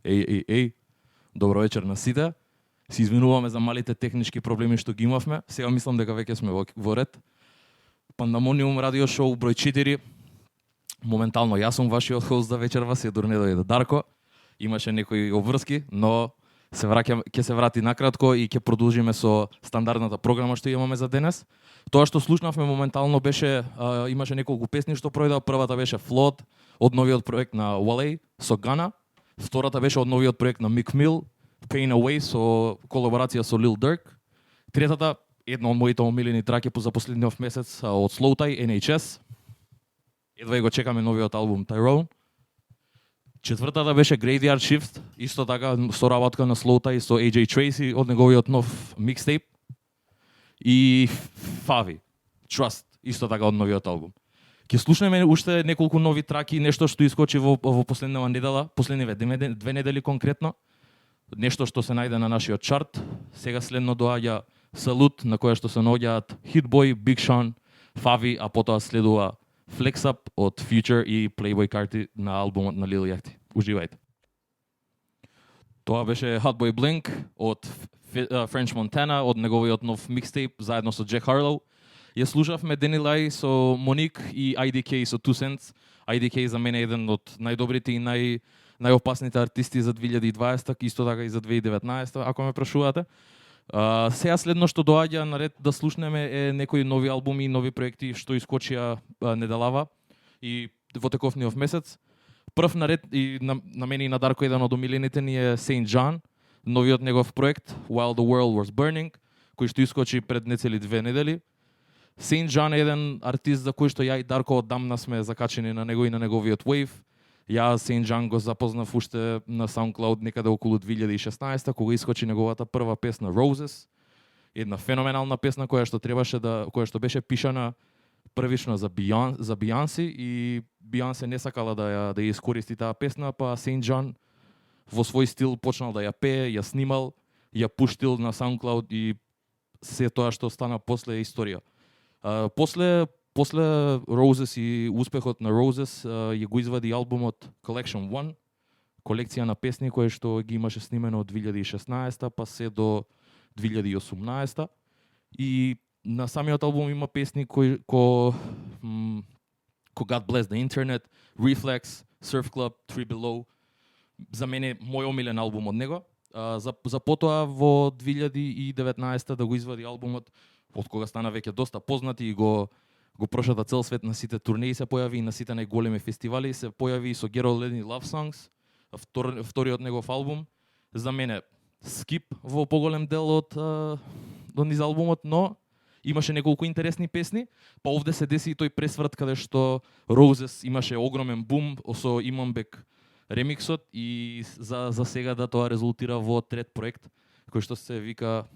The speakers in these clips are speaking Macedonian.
Еј, добро вечер на сите. Се извинуваме за малите технички проблеми што ги имавме. Сега мислам дека веќе сме во ред. Пандамониум радио шоу број 4. Моментално јас сум вашиот хост за вечерва, се дојде Дарко. Имаше некои обврски, но ќе се врати накратко и ќе продолжиме со стандардната програма што имаме за денес. Тоа што слушнавме моментално беше имаше неколку песни што пројдоа. Првата беше Flood од новиот проект на Wale со Гана. Втората беше од новиот проект на Мик Мил, Pain Away со колаборација со Lil Durk. Третата, една од моите омилени траки за последниот месец од Slowthai, NHS. Едва и го чекаме новиот албум Tyrone. Четвртата беше Graveyard Shift, исто така соработка на Slowthai со AJ Tracey од неговиот нов микстейп. И Favi, Trust, исто така од новиот албум. Ќе слушнеме уште неколку нови траки, нешто што искочи во последнава недела, последниве 2 недели конкретно. Нешто што се најде на нашиот чарт. Сега следно доаѓа Salute, на која што се наоѓаат Hit Boy, Big Sean, Favi, а потоа следува Flex Up од Future и Playboy Carti на албумот на Lil Yachty. Уживајте. Тоа беше Hot Boy Blink од French Montana, од неговиот нов микстейп заедно со Jack Harlow. Ја слушавме Denilai со Моник и IDK со Two Cents. IDK за мене е еден од најдобрите и најопасните артисти за 2020, исто така и за 2019, ако ме прашувате. Сега следно што доаѓа на ред да слушнеме е некои нови албуми и нови проекти што искочија неделава и во тековниот месец. Прв на ред и на мене и на Дарко еден од омилените ни е Saint John, новиот негов проект While the World Was Burning, кој што искочи пред нецели 2 недели. Saint John е еден артист за кој што ја и Дарко оддамна сме закачени на него и на неговиот wave. Ја Saint John го запознав уште на SoundCloud некаде околу 2016, кога искочи неговата прва песна Roses. Една феноменална песна која што беше пишана првично за Beyoncé и Beyoncé не сакала да ја искористи таа песна, па Saint John во свој стил почнал да ја пее, ја снимал, ја пуштил на SoundCloud и се тоа што стана после историја. После Roses и успехот на Roses ја го извади албумот Collection 1, колекција на песни кои што ги имаше снимено од 2016 па се до 2018. И на самиот албум има песни кои God Bless the Internet, Reflex, Surf Club, Three Below. За мене мој омилен албум од него. За потоа во 2019 да го извади албумот од кога стана веќе доста познат и го прошата цел свет на сите турнеи, се појави и на сите најголеми фестивали, се појави и со Get All Any Love Songs, вториот негов албум. За мене скип во поголем дел од низ албумот, но имаше неколку интересни песни, па овде се деси и тој пресврт каде што Roses имаше огромен бум со Иманбек ремиксот и за сега да тоа резултира во трет проект кој што се вика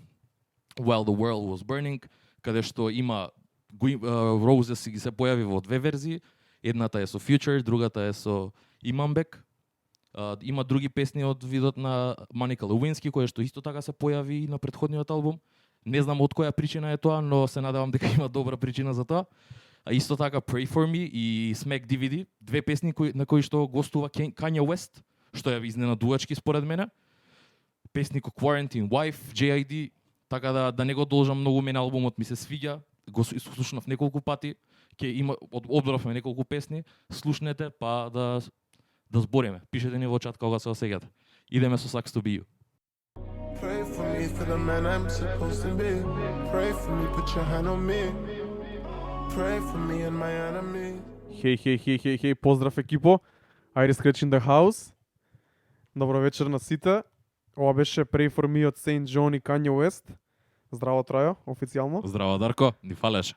While the World Was Burning, каде што има Roses ги се појави во 2 верзии. Едната е со Future, другата е со Иманбек. Има други песни од видот на Monica Lewinsky, која што исто така се појави и на претходниот албум. Не знам од која причина е тоа, но се надевам дека има добра причина за тоа. Исто така Pray For Me и Smack DVD, 2 песни на кои што гостува Kanye West, што е изненадувачки според мене. Песни ко Quarantine Wife, JID, така да не го должам многу, мене албумот ми се свиѓа, го слушнав неколку пати, ќе има одборавме неколку песни, слушнете па да збориме. Пишете ни во чат кога се осеќате. Идеме со Sucks to Be You. Pray for me for the man I'm supposed to be. Pray for me, put your hand on me. Pray for me and my enemy. Хеј, поздрав екипо. Iris Scratch in the house. Добро вечер на сите. Ова беше Pray for me од Saint John и Kanye West. Здраво Трајо, официјално. Здраво Дарко, ни фалеше.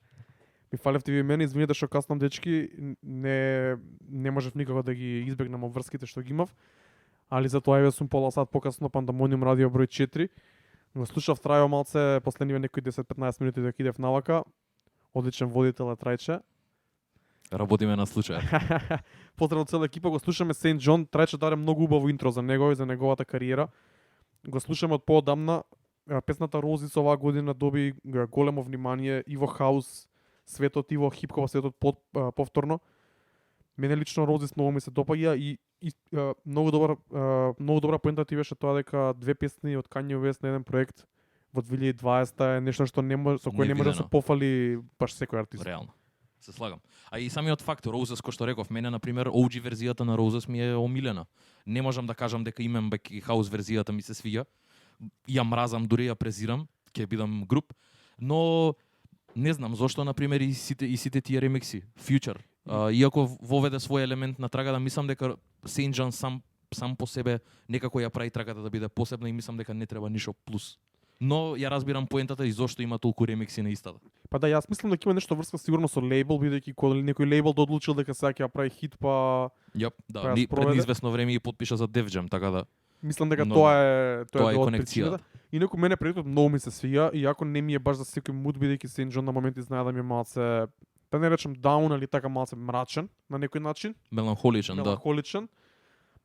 Ми фалевте ви мене, извинете што каснам дечки, не можев никако да ги избегнам обврските што ги имав. Али затоа ја сум пола сат покасно Пандамониум радио број 4. Го слушав Трајо малце последниве некои 10-15 минути дека идев навака. Одличен водител е Трајче. Работиме на случај. Поздраво цела екипа, го слушаме Saint John. Трајче даде многу убаво интро за него и за неговата кариера. Го слушаме од поодамна. Песната Roses оваа година доби големо внимание и во хаус светот и во хип-хоп светот повторно. Мене лично Roses многу ми се допаѓа и многу добра поента ти беше тоа дека две песни од Kanye West на еден проект во 2020 е нешто што не може, со кое не може да се Невидено. пофали баш секој артист. Реално. Се слагам. А и самиот факт Roses, кој што реков, мене на пример OG верзијата на Roses ми е омилена. Не можам да кажам дека имам бек и хаус верзијата ми се свиѓа. Ја мразам, дури ја презирам, ќе бидам груп, но не знам зошто на пример и сите тие ремикси, Future, иако воведе свој елемент на трагата, мислам дека Saint John сам по себе некако ја прави трагата да биде посебна и мислам дека не треба ништо плюс. Но ја разбирам поентата и зошто има толку ремикси на истата. Па да, јас мислам дека има нешто врска сигурно со лейбл, бидејќи кога некој лейбл да одлучил дека сега ќе ја прави хит, па Јап, да, Па ја пред спроведе. известно време и потпиша за Def Jam, така да. мислам дека Но тоа е тоа е дел од конекцијата. причината. Инаку мене проектот многу ми се свија, иако не ми е баш за секој муд, бидејќи Saint John на моменти знае да ми е малце, да не речем даун, али така малце мрачен на некој начин, Меланхоличен, да. меланхоличен.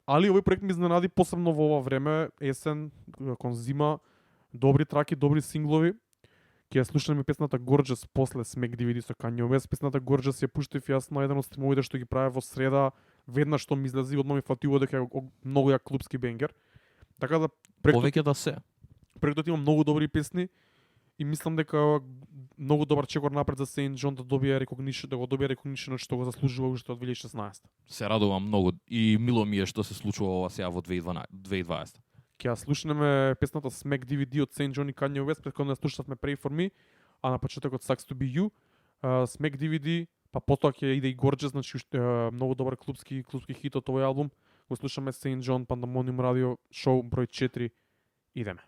Али овој проект ми изненади посебно во ова време, есен, кон зима, добри траки, добри синглови. Ќе ја слушаме песната Gorgeous после Smack DVD со Kanye West. Песната Gorgeous ја пуштив јас на еден од стримовите што ги правев во среда, веднаш што ми излезе, одма ми фативо дека е многу ја клубски бенгер. Така да Повеќе да се. проектот има многу добри песни и мислам дека многу добар чекор напред за Saint John да добие recognition, да го добие recognition што го заслужува уште од 2016. Се радувам многу и мило ми е што се случува ова сега во 2020. Ќе ја слушнеме песната Smack DVD од Saint John и Kanye West, претходно ја слушавме Pray For Me, а на почетокот Sucks To Be You, Smack DVD, па потоа ќе иде и Gorgeous, значи уште многу добар клубски хит од овој албум. Го слушаме Saint John, Pandemonium Radio, шоу број 4. Идеме.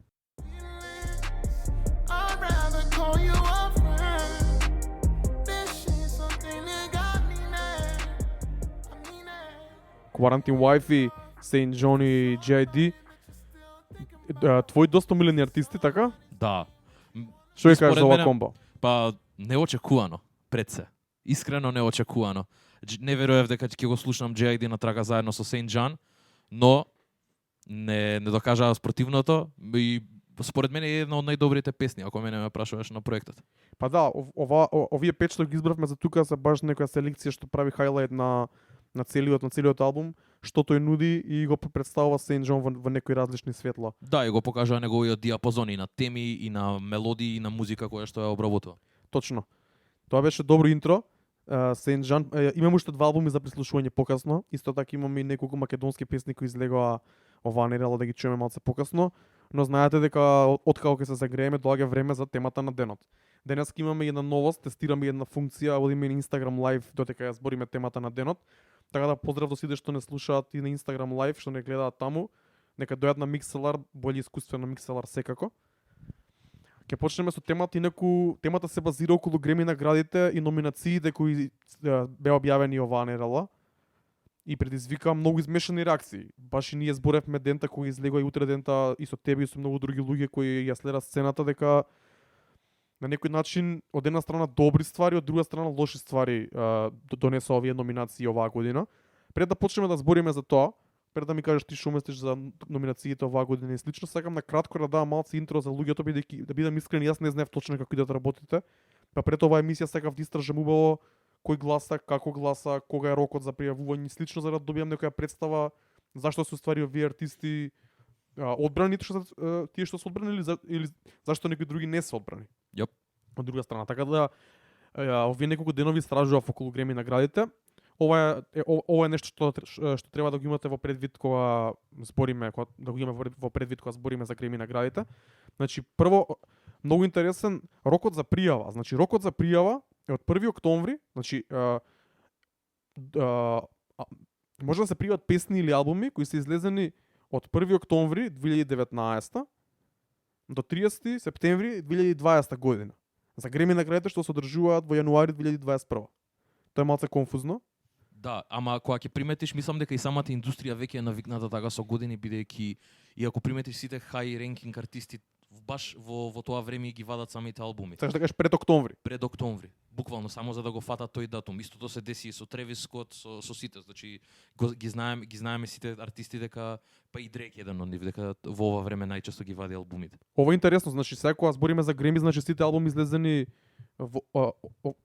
I'd rather call you a friend. This shit something that got me mad. I mean it. Quarantine Wifey, Saint John и G.I.D. Твои доста милени артисти, така? Да. Што ја Според кажеш за ова мене- комбо? Па неочекувано, пред се. Искрено неочекувано. Не верував дека ќе го слушнам J.I.D на трага заедно со Saint John, но не докажаа спротивното и според мене е една од најдобрите песни, ако мене ме прашуваш на проектот. Па да, овие 5 што ги избравме за тука се баш некоја селекција што прави хайлайт на целиот албум, што тој нуди и го представува Saint John во некои различни светла. Да, и го покажаа неговиот диапазон и на теми, и на мелодии, и на музика која што ја обработува. Точно. Тоа беше добро интро. Saint John, имам уште 2 албуми за прислушување покасно. Исто така имаме и неколку македонски песни кои излегоа оваа неделя да ги чуеме малце покасно, но знаете дека откако ќе се загрееме доаѓа време за темата на денот. Денеска имаме една новост, тестираме една функција, одиме на Instagram Live додека ја збориме темата на денот. Така да поздрав до сите што не слушаат и на Instagram Live, што не гледаат таму. Нека дојдат на Mixlr, боле искуствено на Mixlr секако. Ќе почнеме со темата, инаку темата се базира околу Греми наградите и номинациите кои беа објавени оваа недела и предизвика многу измешани реакции. Баш и ние зборевме дента кој излегува и утре дента и со тебе и со многу други луѓе кои ја следат сцената дека на некој начин од една страна добри ствари, од друга страна лоши ствари донеса овие номинации оваа година. Пред да почнеме да збориме за тоа, пред да ми кажеш ти што мислиш за номинациите оваа година и слично, сакам на кратко да дам малце интро за луѓето, бидејќи да бидам искрен, јас не знаев точно како идат работите. Па пред оваа емисија сакав да истражам убаво кој гласа, како гласа, кога е рокот за пријавување и слично, за да добиам некоја представа зашто се уствари овие артисти одбрани тие што се одбрани или зашто некои други не се одбрани. Јоп. Од друга страна, така да овие неколку денови истражував околу Греми наградите. Ова е нешто што треба да го имате во предвид кога збориме, да го имаме во предвид кога збориме за Греми наградите. Значи прво многу интересен рокот за пријава. Значи рокот за пријава е од 1 октомври, значи може да се пријават песни или албуми кои се излезени од 1 октомври 2019 до 30 септември 2020 година. За Греми наградите што се одржуваат во јануари 2021. Тоа е малце конфузно. Да, ама кога ќе приметиш, мислам дека и самата индустрија веќе е навикната така со години, бидејќи и ако приметиш сите хај ренкинг артисти баш во тоа време ги вадат самите албуми. Сакаш да кажеш пред октомври. Пред октомври. буквално само за да го фата тој датум. Истото се деси и со Тревис Скот, со сите, значи ги знаеме сите артисти дека па и Дрейк еден од нив дека во ова време најчесто ги вади албумите. Ова е интересно, значи сега кога збориме за Греми, значи сите албуми излезени во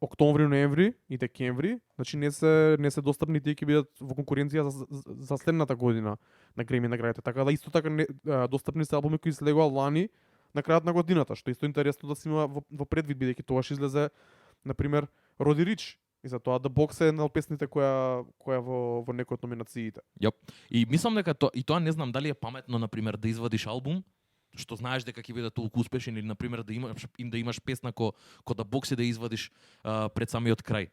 октомври, ноември и декември, значи не се достапни, тие ќе бидат во конкуренција за следната година на Греми наградите. Така да исто така достапни се албуми кои слегоа лани на крајот на годината, што исто интересно да се има во предвид, бидејќи тоа ќе излезе на пример Роди Рич, и за тоа The Box е една од песните која во некој од номинациите. Јоп. И мислам дека тоа не знам дали е паметно на пример да извадиш албум што знаеш дека ќе биде толку успешен или на пример да имаш песна ко The Box и да извадиш пред самиот крај.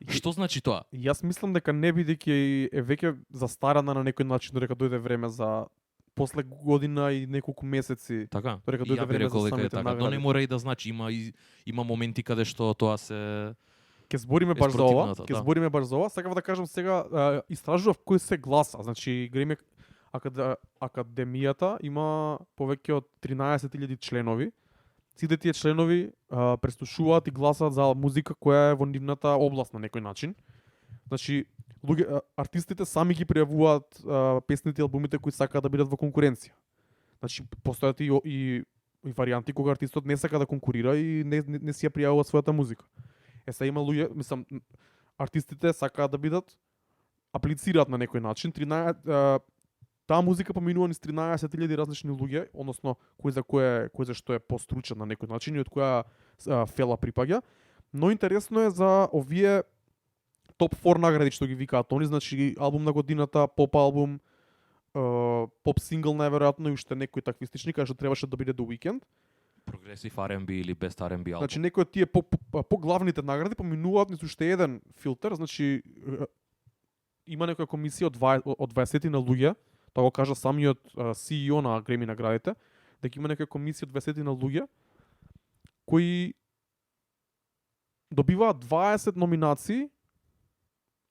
Што значи тоа? Јас мислам дека не, бидејќи е веќе застарана на некој начин додека дојде време за после година и неколку месеци. Така. Додека И дојде ја би време рекол за дека е самите така. награди. Тоа не мора и да значи, има моменти каде што тоа се Ќе збориме баш за ова. спротивната, Ќе да. збориме баш за ова. Сакав да кажам сега, истражував кој се гласа. Значи Греми академијата има повеќе од 13.000 членови. Сите тие членови преслушуваат и гласаат за музика која е во нивната област на некој начин. Значи артистите сами ги пријавуваат песните и албумите кои сакаат да бидат во конкуренција. Значи постојат и варијанти кога артистот не сака да конкурира и не си ја пријавува својата музика. Сега има луѓе, мислам, артистите сакаат да бидат, аплицираат на некој начин. Таа музика поминува низ 13.000 различни луѓе, односно кој за што е постручен на некој начин и од која фела припаѓа. Но интересно е за овие топ 4 награди што ги викаат они, значи албум на годината, поп албум, поп сингл најверојатно и уште некои такви слични, кај што требаше да биде The Weeknd. прогресив R&B или Best R&B албум. Значи некои од тие по-главните награди поминуваат низ уште еден филтер, значи има некоја комисија од 20 на луѓе, тоа го кажа самиот CEO на Греми наградите, дека има некоја комисија од 20 на луѓе кои добиваат 20 номинации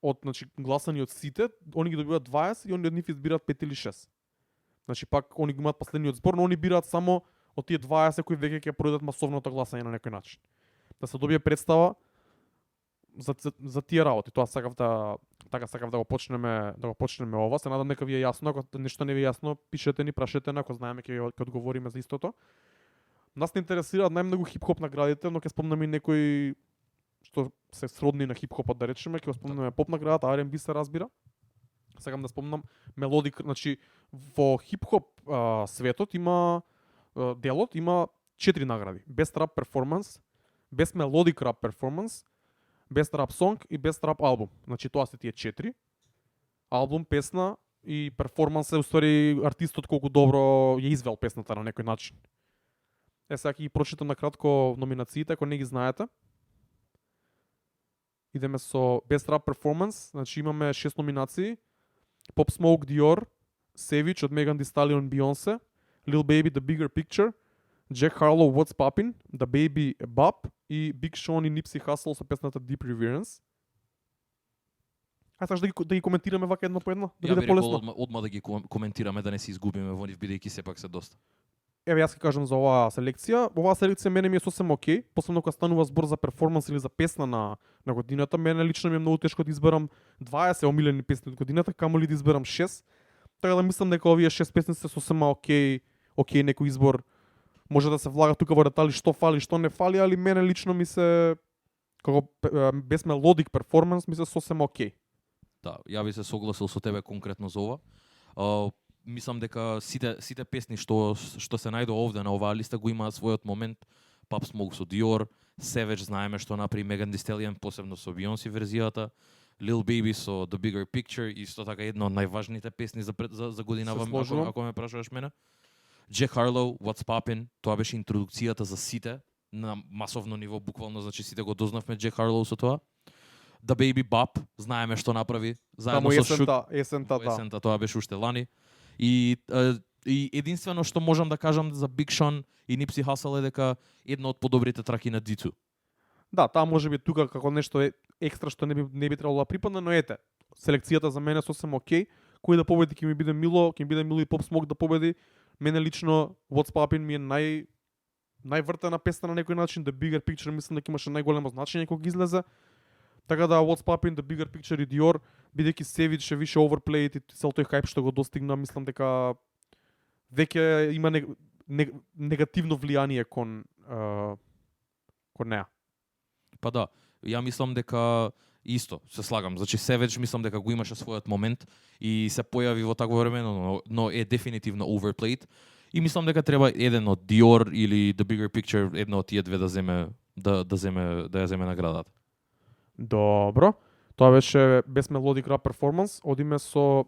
од гласани од сите, они ги добиваат 20 и они од нив избираат 5 или 6. Значи пак они го имаат последниот збор, но они бираат само од тие 20 кои веќе ќе пројдат масовното гласање на некој начин. Да се добие представа за тие работи. Тоа сакав да го почнеме ова. Се надам дека ви е јасно, ако нешто не ви е јасно, пишете ни, прашете на, ако знаеме ќе одговориме за истото. Нас не интересираат најмногу хип-хоп наградите, но ќе спомнеме и некои што се сродни на хип-хопот, да речеме, ќе спомнеме поп наградата, R&B се разбира. Сакам да спомнам мелодик, значи во хип-хоп светот има делот има 4 награди. Best Rap Performance, Best Melodic Rap Performance, Best Rap Song и Best Rap Album. Значи тоа се тие 4. Албум, песна и перформанс е уствари артистот колку добро ја извел песната на некој начин. Сега ќе ги прочитам на кратко номинациите, ако не ги знаете. Идеме со Best Rap Performance, значи имаме 6 номинации. Pop Smoke, Dior, Savage од Megan Thee Stallion, Beyoncé, Lil Baby, The Bigger Picture, Jack Harlow, What's Poppin', The Baby, Bop и Big Sean и Nipsey Hussle со песната Deep Reverence. Саш да ги коментираме вака едно по едно, да Ја биде би полесно. рекол одма да ги коментираме, да не се изгубиме во нив, бидејќи сепак се доста. Еве јас ќе кажам за оваа селекција. Оваа селекција мене ми е сосем окей, посебно кога станува збор за перформанс или за песна на годината. Мене лично ми е многу тешко да изберам 20 омилени песни од годината, камоли да изберам 6. Така да мислам дека овие 6 песни се сосема окей некој избор. Може да се влага тука во детали што фали, што не фали, али мене лично ми се како без мелодик перформанс ми се сосем окей. Да, ја би се согласил со тебе конкретно за ова. Мислам дека сите песни што се најдоа овде на оваа листа го имаат својот момент. Pop Smoke со Dior, Savage знаеме што направи Megan Thee Stallion, посебно со Beyoncé верзијата, Lil Baby со The Bigger Picture, исто така една од најважните песни за годинава, ако ме прашуваш мене. Jack Harlow, What's Poppin', тоа беше интродукцијата за сите на масовно ниво, буквално, значи сите го дознавме Jack Harlow со тоа. The Baby Bop, знаеме што направи, заедно со Shook. Есента, тоа беше уште лани. И единствено што можам да кажам за Big Sean и Nipsey Hussle е дека една од подобрите траки на D2. Да, таа може би тука како нешто екстра што не би требало да припадне, но ете, селекцијата за мене сосем окей. Кој да победи ќе ми биде мило и Pop Smoke да победи. Мене лично What's Poppin' ми е највртена песна на некој начин, The Bigger Picture мислам дека имаше најголемо значење кога излезе. Така да What's Poppin', The Bigger Picture и Dior, бидејќи Savage е више overplayed и цел тој хајп што го достигна, мислам дека веќе има негативно влијание кон неа. Па да, ја мислам дека исто, се слагам. Значи Savage мислам дека го имаше својот момент и се појави во такво време, но е дефинитивно overplayed. И мислам дека треба еден од Dior или The Bigger Picture, едно од тие две да ја земе наградата. Добро. Тоа беше без Melodic Rap Performance. Одиме со...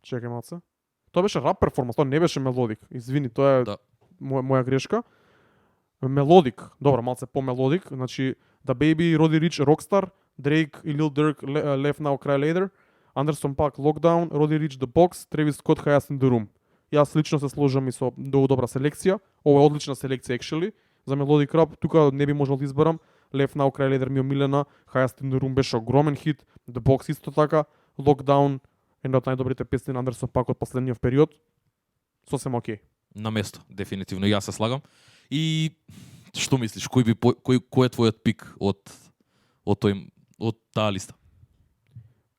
Чекај малце. Тоа беше рап перформанс, тоа не беше мелодик. Извини, тоа е Да. моја грешка. Мелодик, добро, малце по-мелодик. Значи, The Baby, Roddy Ricch, Rockstar, Drake и Lil Durk, Left Now, Cry Later, Anderson .Paak, Lockdown, Roddy Ricch, The Box, Travis Scott, Highest in the Room. Јас лично се сложам и со многу добра селекција. Ова е одлична селекција, actually. За мелодик рап, тука не би можел да изберам. Left Now, Cry Later ми омилена, Highest in the Room беше огромен хит, The Box исто така, Lockdown, една од најдобрите песни на Anderson .Paak од последниот период. Сосем окей. На место, дефинитивно, јас се слагам. И што мислиш, кој е твојот пик од таа листа?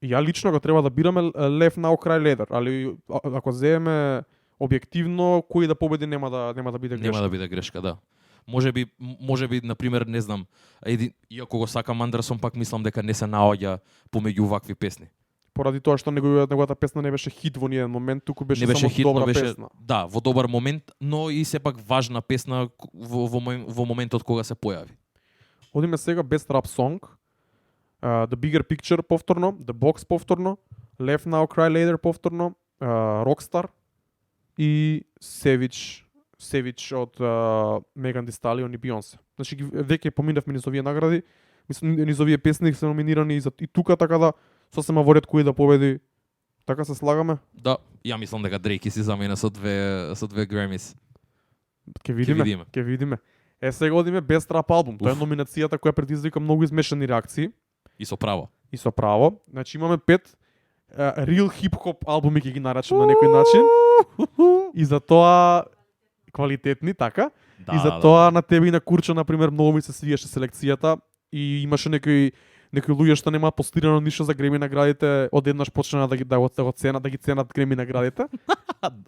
Ја лично го треба да бираме Left Now, Cry Later, али ако земеме објективно, кој да победи нема да биде грешка. Нема да биде грешка, да. Може би, например, не знам, иако го сакам Андерсон, пак мислам дека не се наоѓа помеѓу вакви песни. Поради тоа што неговата песна не беше хит во ниеден момент, туку беше Не беше само хит, добра но беше, песна. да, во добар момент, но и сепак важна песна во моментот кога се појави. Одиме сега Best Rap Song, The Bigger Picture повторно, The Box повторно, Left Now, Cry Later повторно, Rockstar и Savage од Megan Thee Stallion и Beyoncé. Значи веќе поминавме низ овие награди, мислам низ овие песни се номинирани и тука, така да сосема во ред кој да победи. Така се слагаме. Да, ја мислам дека Дрейк си замена со две Гремис. Ќе видиме. Е, сега одиме Best Rap Album. Тоа е номинацијата која предизвика многу измешани реакции. И со право. Значи имаме 5 real хип-хоп албуми, ќе ги наречам на некој начин. И за тоа квалитетни, така. Да, и за тоа на тебе и на Курчо, например, многу ми се свиеше селекцијата и имаше некои луѓе што нема постирано ништо за Греми наградите, одеднаш почнаа да ги ценат Греми наградите.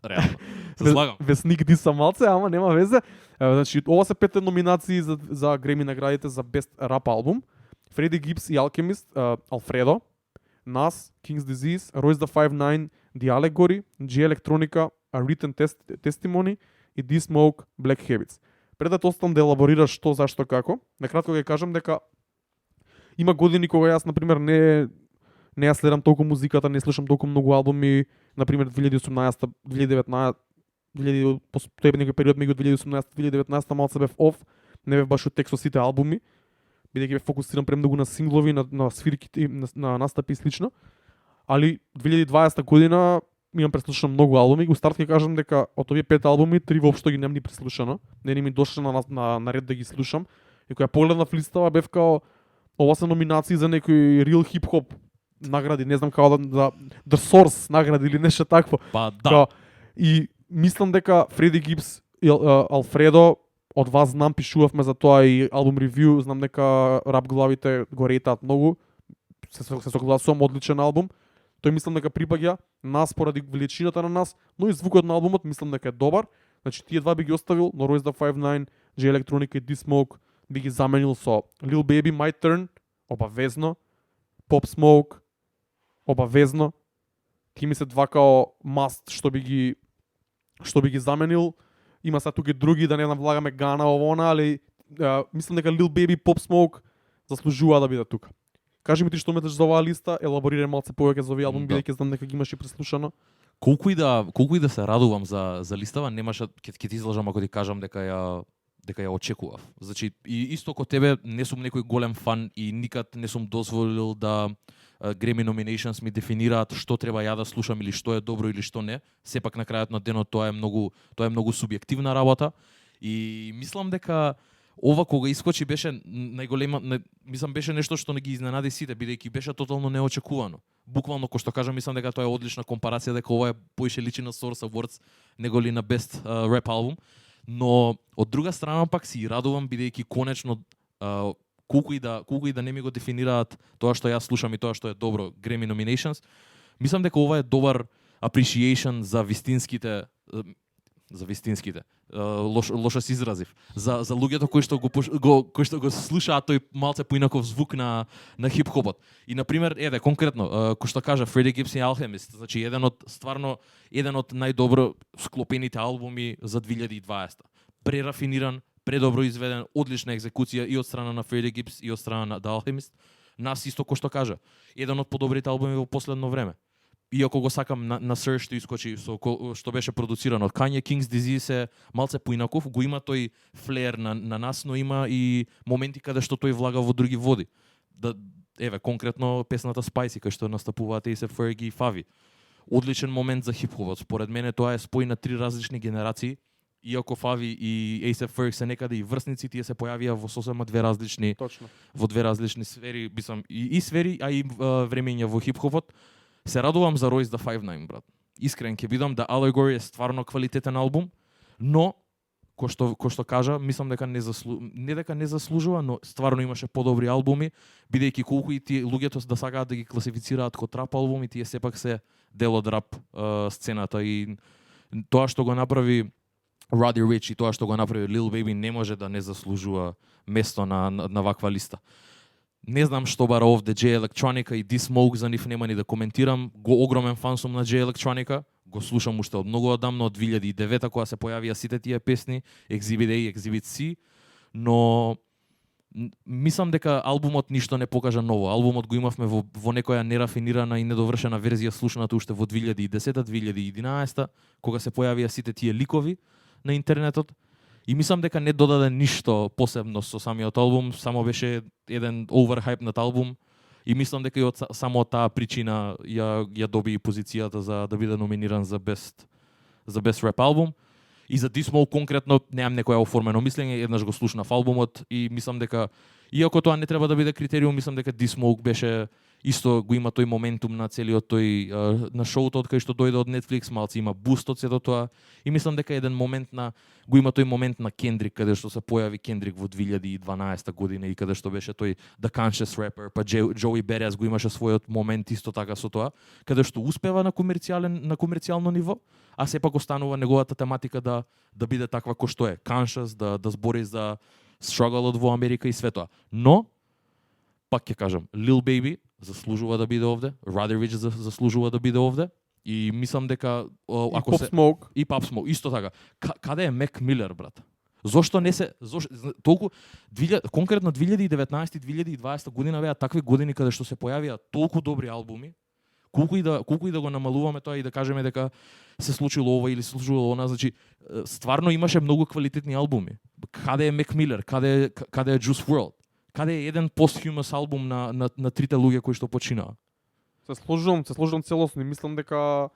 Реално. Се слагам. Весник диса малце, ама нема везе. Значи, ова се 5 номинации за Греми наградите за Best Rap Album. Freddie Gibbs и Alchemist, Alfredo, Nas, King's Disease, Royce the 5'9", The Allegory, G Electronica, A Written Testimony и D-Smoke, Black Habits. Пред да оставам да елаборираш што, зашто, како, накратко ќе кажам дека има години кога јас, например, не ја следам толку музиката, не слушам толку многу албуми, например 2018, 2019, тој некој период меѓу 2018 и 2019 малце бев оф, не бев баш утек со сите албуми, бидејќи бев фокусиран премногу на синглови, на свирки, на настапи и слично. Али 2020 година имам преслушано многу албуми, го старт ќе кажам дека од овие 5 албуми 3 воопшто ги немам ни преслушано, не ми дошло на ред да ги слушам. И кога погледнав листава бев као ова се номинации за некои real хип-хоп награди, не знам како да The Source награди или нешто такво. Па да. И мислам дека Freddie Gibbs и Alfredo, од вас знам, пишувавме за тоа и албум ревју, знам дека рап главите го рейтаат многу. Се согласувам, одличен албум. Тој мислам дека припаѓа нас поради величината на нас, но и звукот на албумот мислам дека е добар. Значи тие два би ги оставил, но Royce the 5'9", G Electronica и D-Smoke би ги заменил со Lil Baby, My Turn, обавезно, Pop Smoke, обавезно. Тие ми се два као must што би ги заменил. Има са тука и други, да не навлагаме Гана овона, али мислам дека Lil Baby, Pop Smoke заслужува да бидат тука. Кажи ми ти што мислиш за оваа листа, елаборирај малце повеќе за овие албум, бидејќи знам дека ги имаш и преслушано. Колку и да се радувам за листава, немаше ќе ти излажам ако ти кажам дека ја очекував. Значи и исто како тебе не сум некој голем фан и никад не сум дозволил да Grammy nominations ми дефинираат што треба ја да слушам или што е добро или што не. Сепак на крајот на денот тоа е многу субјективна работа и мислам дека ова кога искочи беше најголема, мислам беше нешто што не ги изненади сите, бидејќи беше тотално неочекувано. Буквално кој што кажам, мислам дека тоа е одлична компарација, дека ова е поише личи на Source Awards него ли на Best Rap Album. Но од друга страна пак си радувам бидејќи конечно колку и да не ми го дефинираат тоа што јас слушам и тоа што е добро Grammy nominations, мислам дека ова е добар appreciation за вистинските лошо се изразив, за луѓето кои што го слушаат тој малце поинаков звук на хип-хопот. И на пример, конкретно, кој што кажа Freddie Gibbs и Alchemist, значи еден од најдобро склопените албуми за 2020. Прерафиниран, предобро изведен, одлична екзекуција и од страна на Freddie Gibbs и од страна на The Alchemist. Нас исто кој што кажа, еден од подобрите албуми во последно време. Иако го сакам на Search што искочи што беше продуцирано од Kanye, King's Disease е малце поинаков, го има тој флер на нас, но има и моменти каде што тој влага во други води. Конкретно песната Spicy кај што настапуваат A$AP Fergie и Favi. Одличен момент за хип-хопот. Според мене тоа е спој на 3 различни генерации. Иако Favi и A$AP Fergie се некаде и врсници, тие се појавија во сосема две различни сфери, и сфери, а и времења во хип-хопот. Се радувам за Royce the 5'9", брат. Искрен ќе бидам да Allegory е стварно квалитетен албум, но кој што кажа, мислам дека не заслужува, но стварно имаше подобри албуми, бидејќи колку и тие луѓето да сакаат да ги класифицираат како трап албуми, тие сепак се дел од рап сцената и тоа што го направи Roddy Ricch и тоа што го направи Lil Baby не може да не заслужува место на ваква листа. Не знам што бара овде J Electronica и D-Smoke, за нив нема ни да коментирам. Огромен фан сум на J Electronica. Го слушам уште од многу одамно, од 2009 кога се појавија сите тие песни, Exhibit A и Exhibit C, но мислам дека албумот ништо не покажа ново. Албумот го имавме во некоја нерафинирана и недовршена верзија слушната уште во 2010-2011, кога се појавија сите тие ликови на интернетот. И мислам дека не додаде ништо посебно со самиот албум, само беше еден оверхајпнат албум и мислам дека и од само таа причина ја доби позицијата за да биде номиниран за best rap албум. И за D-Smoke конкретно немам некоја оформено мислење, еднаш го слушнав албумот и мислам дека иако тоа не треба да биде критериум, мислам дека D-Smoke беше исто го има тој моментум на целиот тој на шоуто од кај што дојде од Netflix, малци има буст од сето тоа и мислам дека еден момент го има тој момент на Kendrick каде што се појави Kendrick во 2012 година и каде што беше тој The Conscious Rapper, па Joey Badass го имаше својот момент исто така со тоа, каде што успева на комерцијално ниво, а сепак останува неговата тематика да биде таква кој што е, conscious, да збори за struggle во Америка и све тоа. Но пак ќе кажам, Lil Baby заслужува да биде овде, Roddy Ricch заслужува да биде овде и мислам дека ако Pop Smoke и Pop Smoke исто така. Каде е Mac Miller, брат? Зошто не се толку конкретно 2019 и 2020 година беа такви години каде што се појавија толку добри албуми, колку и да го намалуваме тоа и да кажеме дека се случило ова или се случило она, значи стварно имаше многу квалитетни албуми. Каде е Mac Miller? Каде е Juice WRLD? Каде е еден постхумус албум на трите луѓе кои што починаа? Се сложувам целосно и мислам дека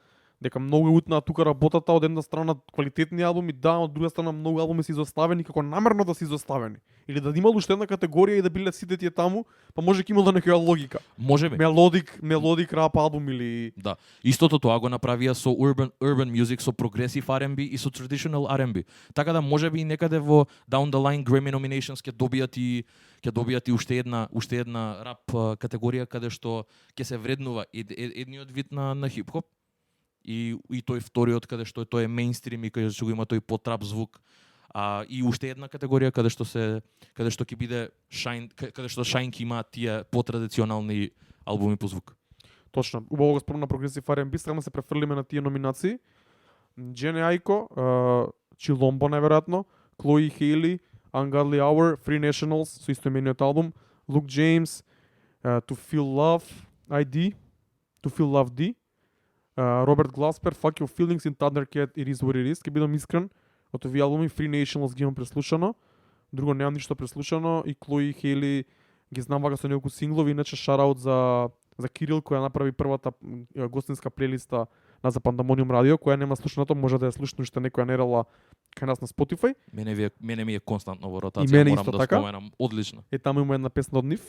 многу е утна тука работата, од една страна квалитетни албуми, да, од друга страна многу албуми се изоставени како намерно да се изоставени. Или да имало уште една категорија и да биле сите тие таму, па може ќе имало некоја логика. Можеби. Мелодик рап албум или да. Истото тоа го направија со urban music, со progressive R&B и со traditional R&B. Така да можеби и некаде во down the line Grammy nominations ќе добијат и уште една рап категорија каде што ќе се вреднува едниот вид на хип-хоп и тој вториот каде што тој е мејнстрим и каде што го има тој потрап звук, и уште една категорија каде што ќе биде каде што Shine ќе има тие потрадиционални албуми по звук. Точно. Убаво го спомна прогресив R&B, сега се префрлиме на тие номинации. Джене Ајко, Чиломбо неверојатно, Chloe Haley, Ungodly Hour, Free Nationals со истоимениот албум, Luke James, To Feel Love ID, To Feel Love D, Роберт Гласпер, Fuck Your Feelings in Thundercat, It Is What It Is, ке бидам искрен, од овие албуми Free Nationals ги имам преслушано, друго немам ништо преслушано и Chloe Haley ги знам вака со неколку синглови, иначе шараут за Кирил која направи првата гостинска плейлиста на за Пандамониум радио, која нема слушнато, може да ја слушне уште некоја нерала кај нас на Spotify. Мене ми е константно во ротација, морам да така споменам, одлично. Таму има една песна од нив.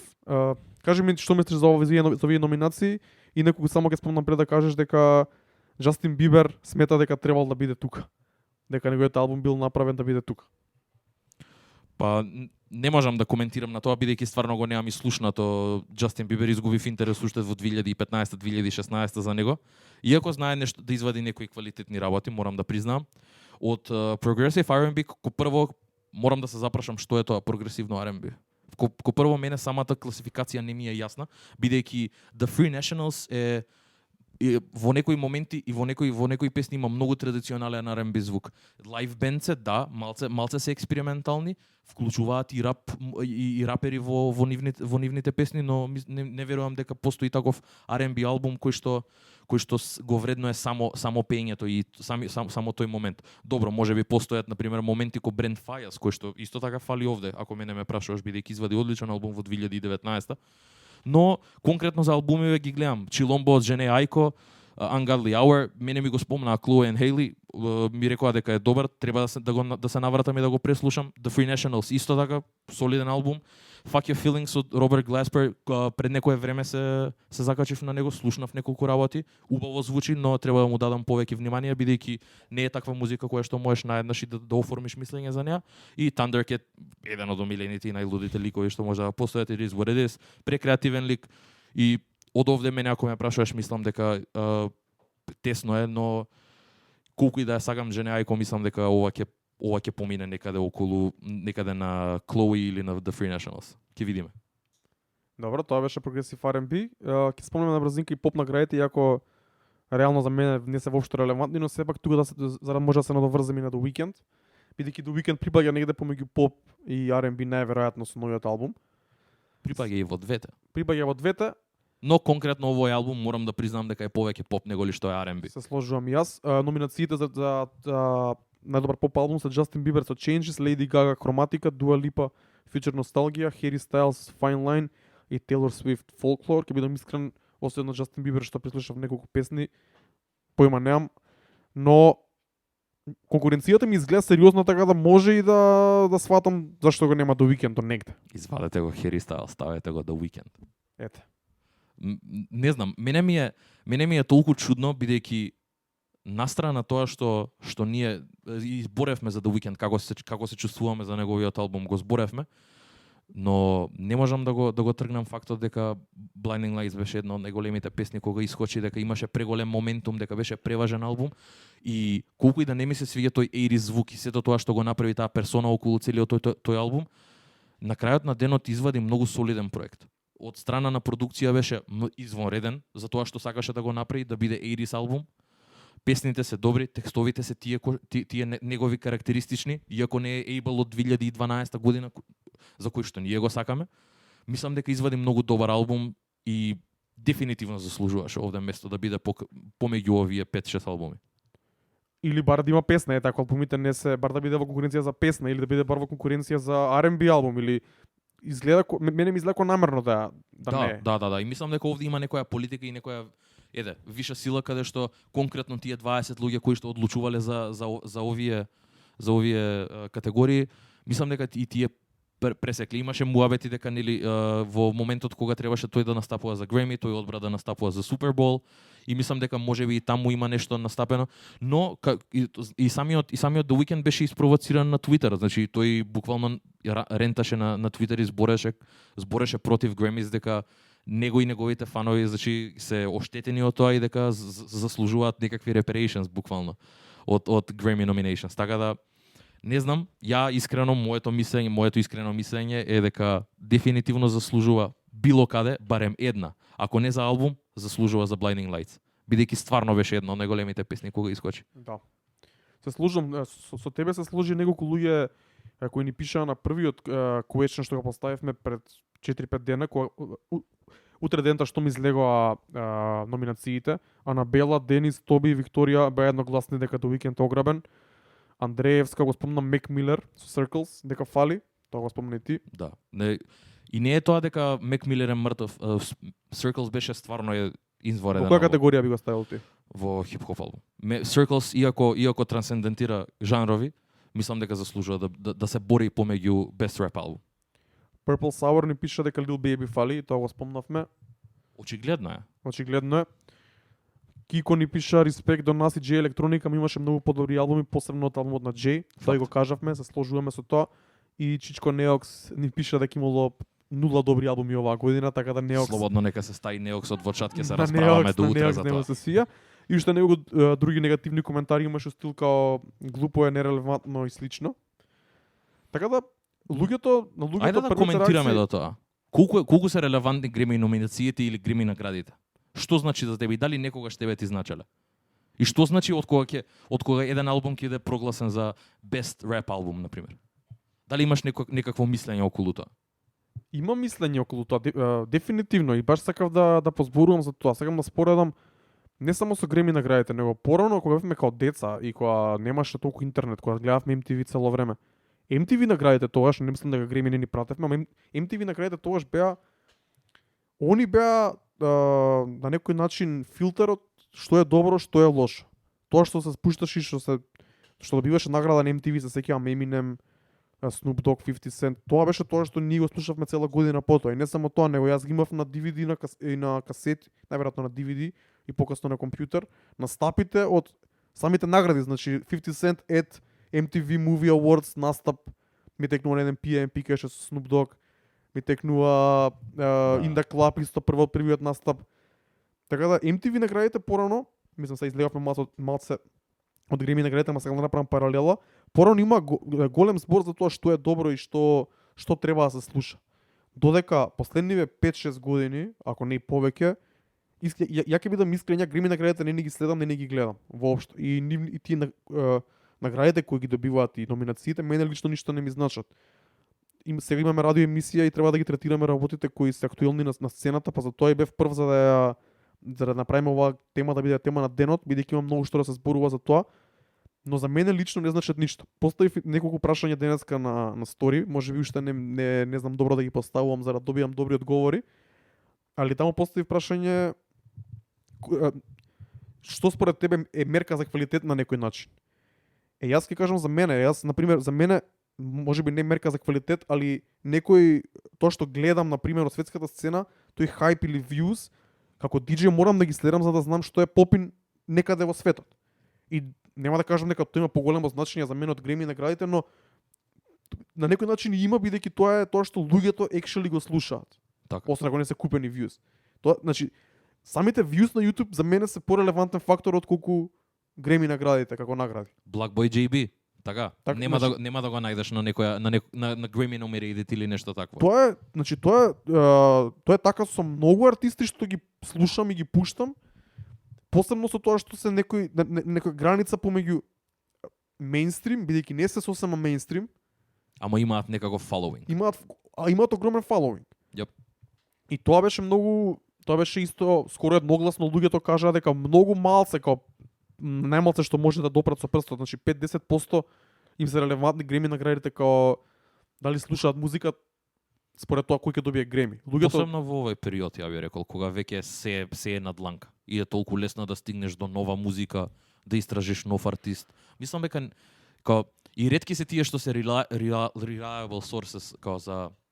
Кажи ми што мислиш за овие номинации и некогу само ќе спомнам пред да кажеш дека Джастин Бибер смета дека требал да биде тука. дека неговиот албум бил направен да биде тука? Па не можам да коментирам на тоа бидејќи стварно го немам ислушнато. Џастин Бибер изгубив интерес уште во 2015-2016 за него. Иако знае нешто да извади некои квалитетни работи, морам да признам. Од Progressive R&B, ко прво морам да се запрашам што е тоа прогресивно R&B. Ко прво мене самата класификација не ми е јасна, бидејќи The Free Nationals е во некои моменти и во некои песни има многу традиционален R&B звук. Лайв бенд се, да, малце се експериментални, вклучуваат и рап и рапери во нивните песни, но не верувам дека постои таков R&B албум кој што го вреднува само пеењето и само тој момент. Добро, можеби постојат на пример моменти ко Brent Faiyaz кој што исто така фали овде, ако мене ме прашуваш, бидејќи извади одличен албум во 2019. Но конкретно за албумиве ги гледам. Chilombo од Jhené Aiko, Ungodly Hour, мене ми го спомнаа Chloe and Hailey, ми рекоа дека е добар, треба да се навратам и да го преслушам. The Free Nationals исто така солиден албум. Fuck Your Feelings од Роберт Гласпер, пред некое време се закачив на него, слушнав неколку работи, убаво звучи, но треба да му дадам повеќе внимание бидејќи не е таква музика која што можеш наеднаш и да оформиш мислење за неа. И Thundercat, еден од омилените и најлудите ликови што може да постојат, it is what it is, прекреативен лик и од овде мене ако ме прашуваш мислам дека тесно е, но колку и да ја сагам Jhené Aiko, мислам дека ова ќе помине некаде на Chloe или на The Free Nationals. Ќе видиме. Добро, тоа беше Progressive R&B. Ќе спомнеме на брзинка и поп наградите, иако реално за мене не се воопшто релевантни, но сепак тука за да може да се надоврземе и на The Weeknd, бидејќи The Weeknd припаѓа негде помеѓу поп и R&B најверојатно со новиот албум. Припаѓа и во двете. Припаѓа во двете. Но конкретно овој албум морам да признам дека е повеќе поп него ли што е R&B. Се сложувам и јас. Номинациите за најдобар поп албум се Justin Bieber со Changes, Lady Gaga Chromatica, Dua Lipa Future Nostalgia, Harry Styles Fine Line и Taylor Swift Folklore. Ќе бидам искрен, освен на Justin Bieber што преслушав неколку песни, појма немам, но конкуренцијата ми изгледа сериозно, така да може и да сватам зашто го нема до Weeknd негде. Извадете го Harry Styles, ставете го The Weeknd. Ете. Не знам, мене ми е толку чудно бидејќи настрана тоа што ние изборевме за The Weeknd, како се чувствуваме за неговиот албум, го зборевме, но не можам да го тргнам фактот дека Blinding Lights беше една од најголемите песни кога искочи, дека имаше преголем моментум, дека беше преважен албум и колку и да не ми се свиѓа тој 80s звук и сето тоа што го направи таа персона околу целиот тој албум, на крајот на денот извади многу солиден проект. Од страна на продукција беше извонреден за тоа што сакаше да го направи, да биде 80s албум. Песните се добри, текстовите се тие негови карактеристични, иако не е able од 2012 година за кој што ние го сакаме. Мислам дека извади многу добар албум и дефинитивно заслужуваше овде место да биде помеѓу овие 5-6 албуми. Или бар да има песна, е така албумите не се бар да биде во конкуренција за песна или да биде бар во конкуренција за R&B албум или изгледа мене ми изгледа намерно да не. Да, и мислам дека овде има некоја политика и некоја виша сила каде што конкретно тие 20 луѓе кои што одлучувале за овие категории, мислам дека и тие пресекли. Имаше муабети дека нели во моментот кога требаше тој да настапува за Греми, тој одбра да настапува за Супербол и мислам дека можеби и таму има нешто настапено, но и самиот The Weeknd беше испровоциран на Твитер, значи тој буквално ренташе на Твитер и збореше против Гремис дека него и неговите фанови значи се оштетени од тоа и дека заслужуваат некакви reparations буквално од Grammy nominations. Така да не знам, моето искрено мислење е дека дефинитивно заслужува било каде, барем една. Ако не за албум, заслужува за Blinding Lights. Бидејќи стварно беше една од најголемите песни кога искочи. Да. Се служам, со тебе се служи неколку луѓе кои ни пишаа на првиот question што го поставивме пред 4-5 дена, утре дента што ми излегоа номинациите. Анабела, Денис, Тоби и Викторија беа едногласни дека The Weeknd ограбен. Андреевска го спомна Мек Милер со Circles, дека фали, тоа го спомна и ти. Да. И не е тоа дека Мек Милер е мртов. Circles беше стварно извореден. Во која категорија би го ставил ти? Во хип-хоп албум. Circles, иако трансцендентира жанрови, мислам дека заслужува да се бори помеѓу Best Rap албум. Purple Sour ни пиша дека Lil Baby фали, тоа го спомнавме. Очигледно е. Очигледно е. Кико ни пиша респект до нас и J Електроника, ми имаше многу подобри албуми, посебно од албумот на J. Тоа го кажавме, се сложуваме со тоа. И Чичко Неокс ни пиша дека имало 0 добри албуми оваа година, така да Неокс Слободно нека се стаи Неокс од Вочат, ќе се на расправаме Неокс, до на утре Неокс за нема тоа. се свија. И уште него други негативни коментари имаше стил као глупо е, нерелевантно и слично. Така да луѓето, на луѓето Ајде да првите коментираме реакции- до тоа. Колку се релевантни Греми номинациите или Греми наградите? Што значи за тебе и дали некогаш тебе ти значеле? И што значи од кога еден албум ќе биде прогласен за best rap албум на пример? Дали имаш некакво мислење околу тоа? Има мислење околу тоа, дефинитивно, и баш сакав да позборувам за тоа. Сакам да споредам не само со Греми наградите, него порано кога бевме као деца и кога немаше толку интернет, кога гледавме MTV цело време. MTV наградите тогаш, не мислам дека Греми не ни пратевме, ама MTV наградите тогаш беа на некој начин филтерот што е добро, што е лошо. Тоа што се спушташ и што добиваше награда на MTV, се сеќавам Eminem, Snoop Dogg, 50 Cent. Тоа беше тоа што ние го слушавме цела година потоа. И не само тоа, него јас ги имав на DVD и на касети, најверојатно на DVD и покасно на компјутер, на стапите од самите награди, значи 50 Cent at MTV Movie Awards настап ми текнува на еден PMP кеше со Snoop Dogg, ми текнува In the Club исто првиот настап. Така да MTV наградите порано, мислам се излегавме малце од Греми наградите, ама сега да направам паралела. Порано има голем збор за тоа што е добро и што треба да се слуша. Додека последниве 5-6 години, ако не и повеќе, ја ќе бидам искрен, Греми наградите не ги следам, не ги гледам воопшто. И тие наградите кои ги добиваат и номинациите, мене лично ништо не ми значат. Сега имаме радио емисија и треба да ги третираме работите кои се актуелни на сцената, па затоа и бев прв за да направиме оваа тема да биде тема на денот, бидејќи има многу што да се зборува за тоа. Но за мене лично не значат ништо. Поставив неколку прашања денеска на стори, можеби уште не знам добро да ги поставувам за да добијам добри одговори, али таму поставив прашање што според тебе е мерка за квалитет на некој начин. Јас ќе кажам за мене, за мене можеби не мерка за квалитет, али некој тоа што гледам на пример од светската сцена, тој хайп или views, како DJ морам да ги следам за да знам што е попин некаде во светот. И нема да кажам дека тоа има поголемо значење за мене од Греми наградите, но на некој начин има, бидејќи тоа е тоа што луѓето actually го слушаат. Така. Освен ако не се купени views. Тоа, значи, самите views на YouTube за мене се порелевантен фактор од колку Греми наградите како награди. Black Boy JB, така. Нема значи, да го најдеш на некоја на Grammy nominated или нешто такво. Тоа е така со многу артисти што ги слушам и ги пуштам. Посебно со тоа што се некоја граница помеѓу мејнстрим, бидејќи не се сосема мејнстрим, Ама имаат некаков following. Имаат огромен following. Јап. И тоа беше исто скоро едногласно луѓето кажаа дека многу малце како најмалце што може да допрат со прстот, значи 5-10% им се релевантни Греми наградите као дали слушаат музика според тоа кој ќе добие Греми. Посебно во овој период, ја би рекол, кога веќе се е на дланка и е толку лесно да стигнеш до нова музика, да истражиш нов артист. Мислам дека и ретки се тие што се reliable sources као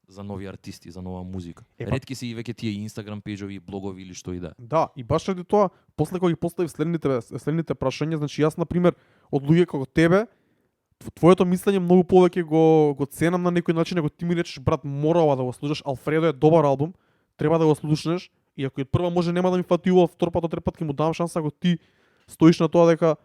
за нови артисти, за нова музика. Ретки се и веќе тие Instagram пејџови, блогови или што и да. Да, и баш ради тоа, после кога ги поставив следните прашања, значи јас на пример од луѓе како тебе, твоето мислење многу повеќе го ценам на некој начин, ако ти ми речеш брат, морала да го слушаш, Алфредо е добар албум, треба да го слушнеш, и ако од прва може нема да ми фати убаво, втор пат, трет пат ќе му дам шанса ако ти стоиш на тоа дека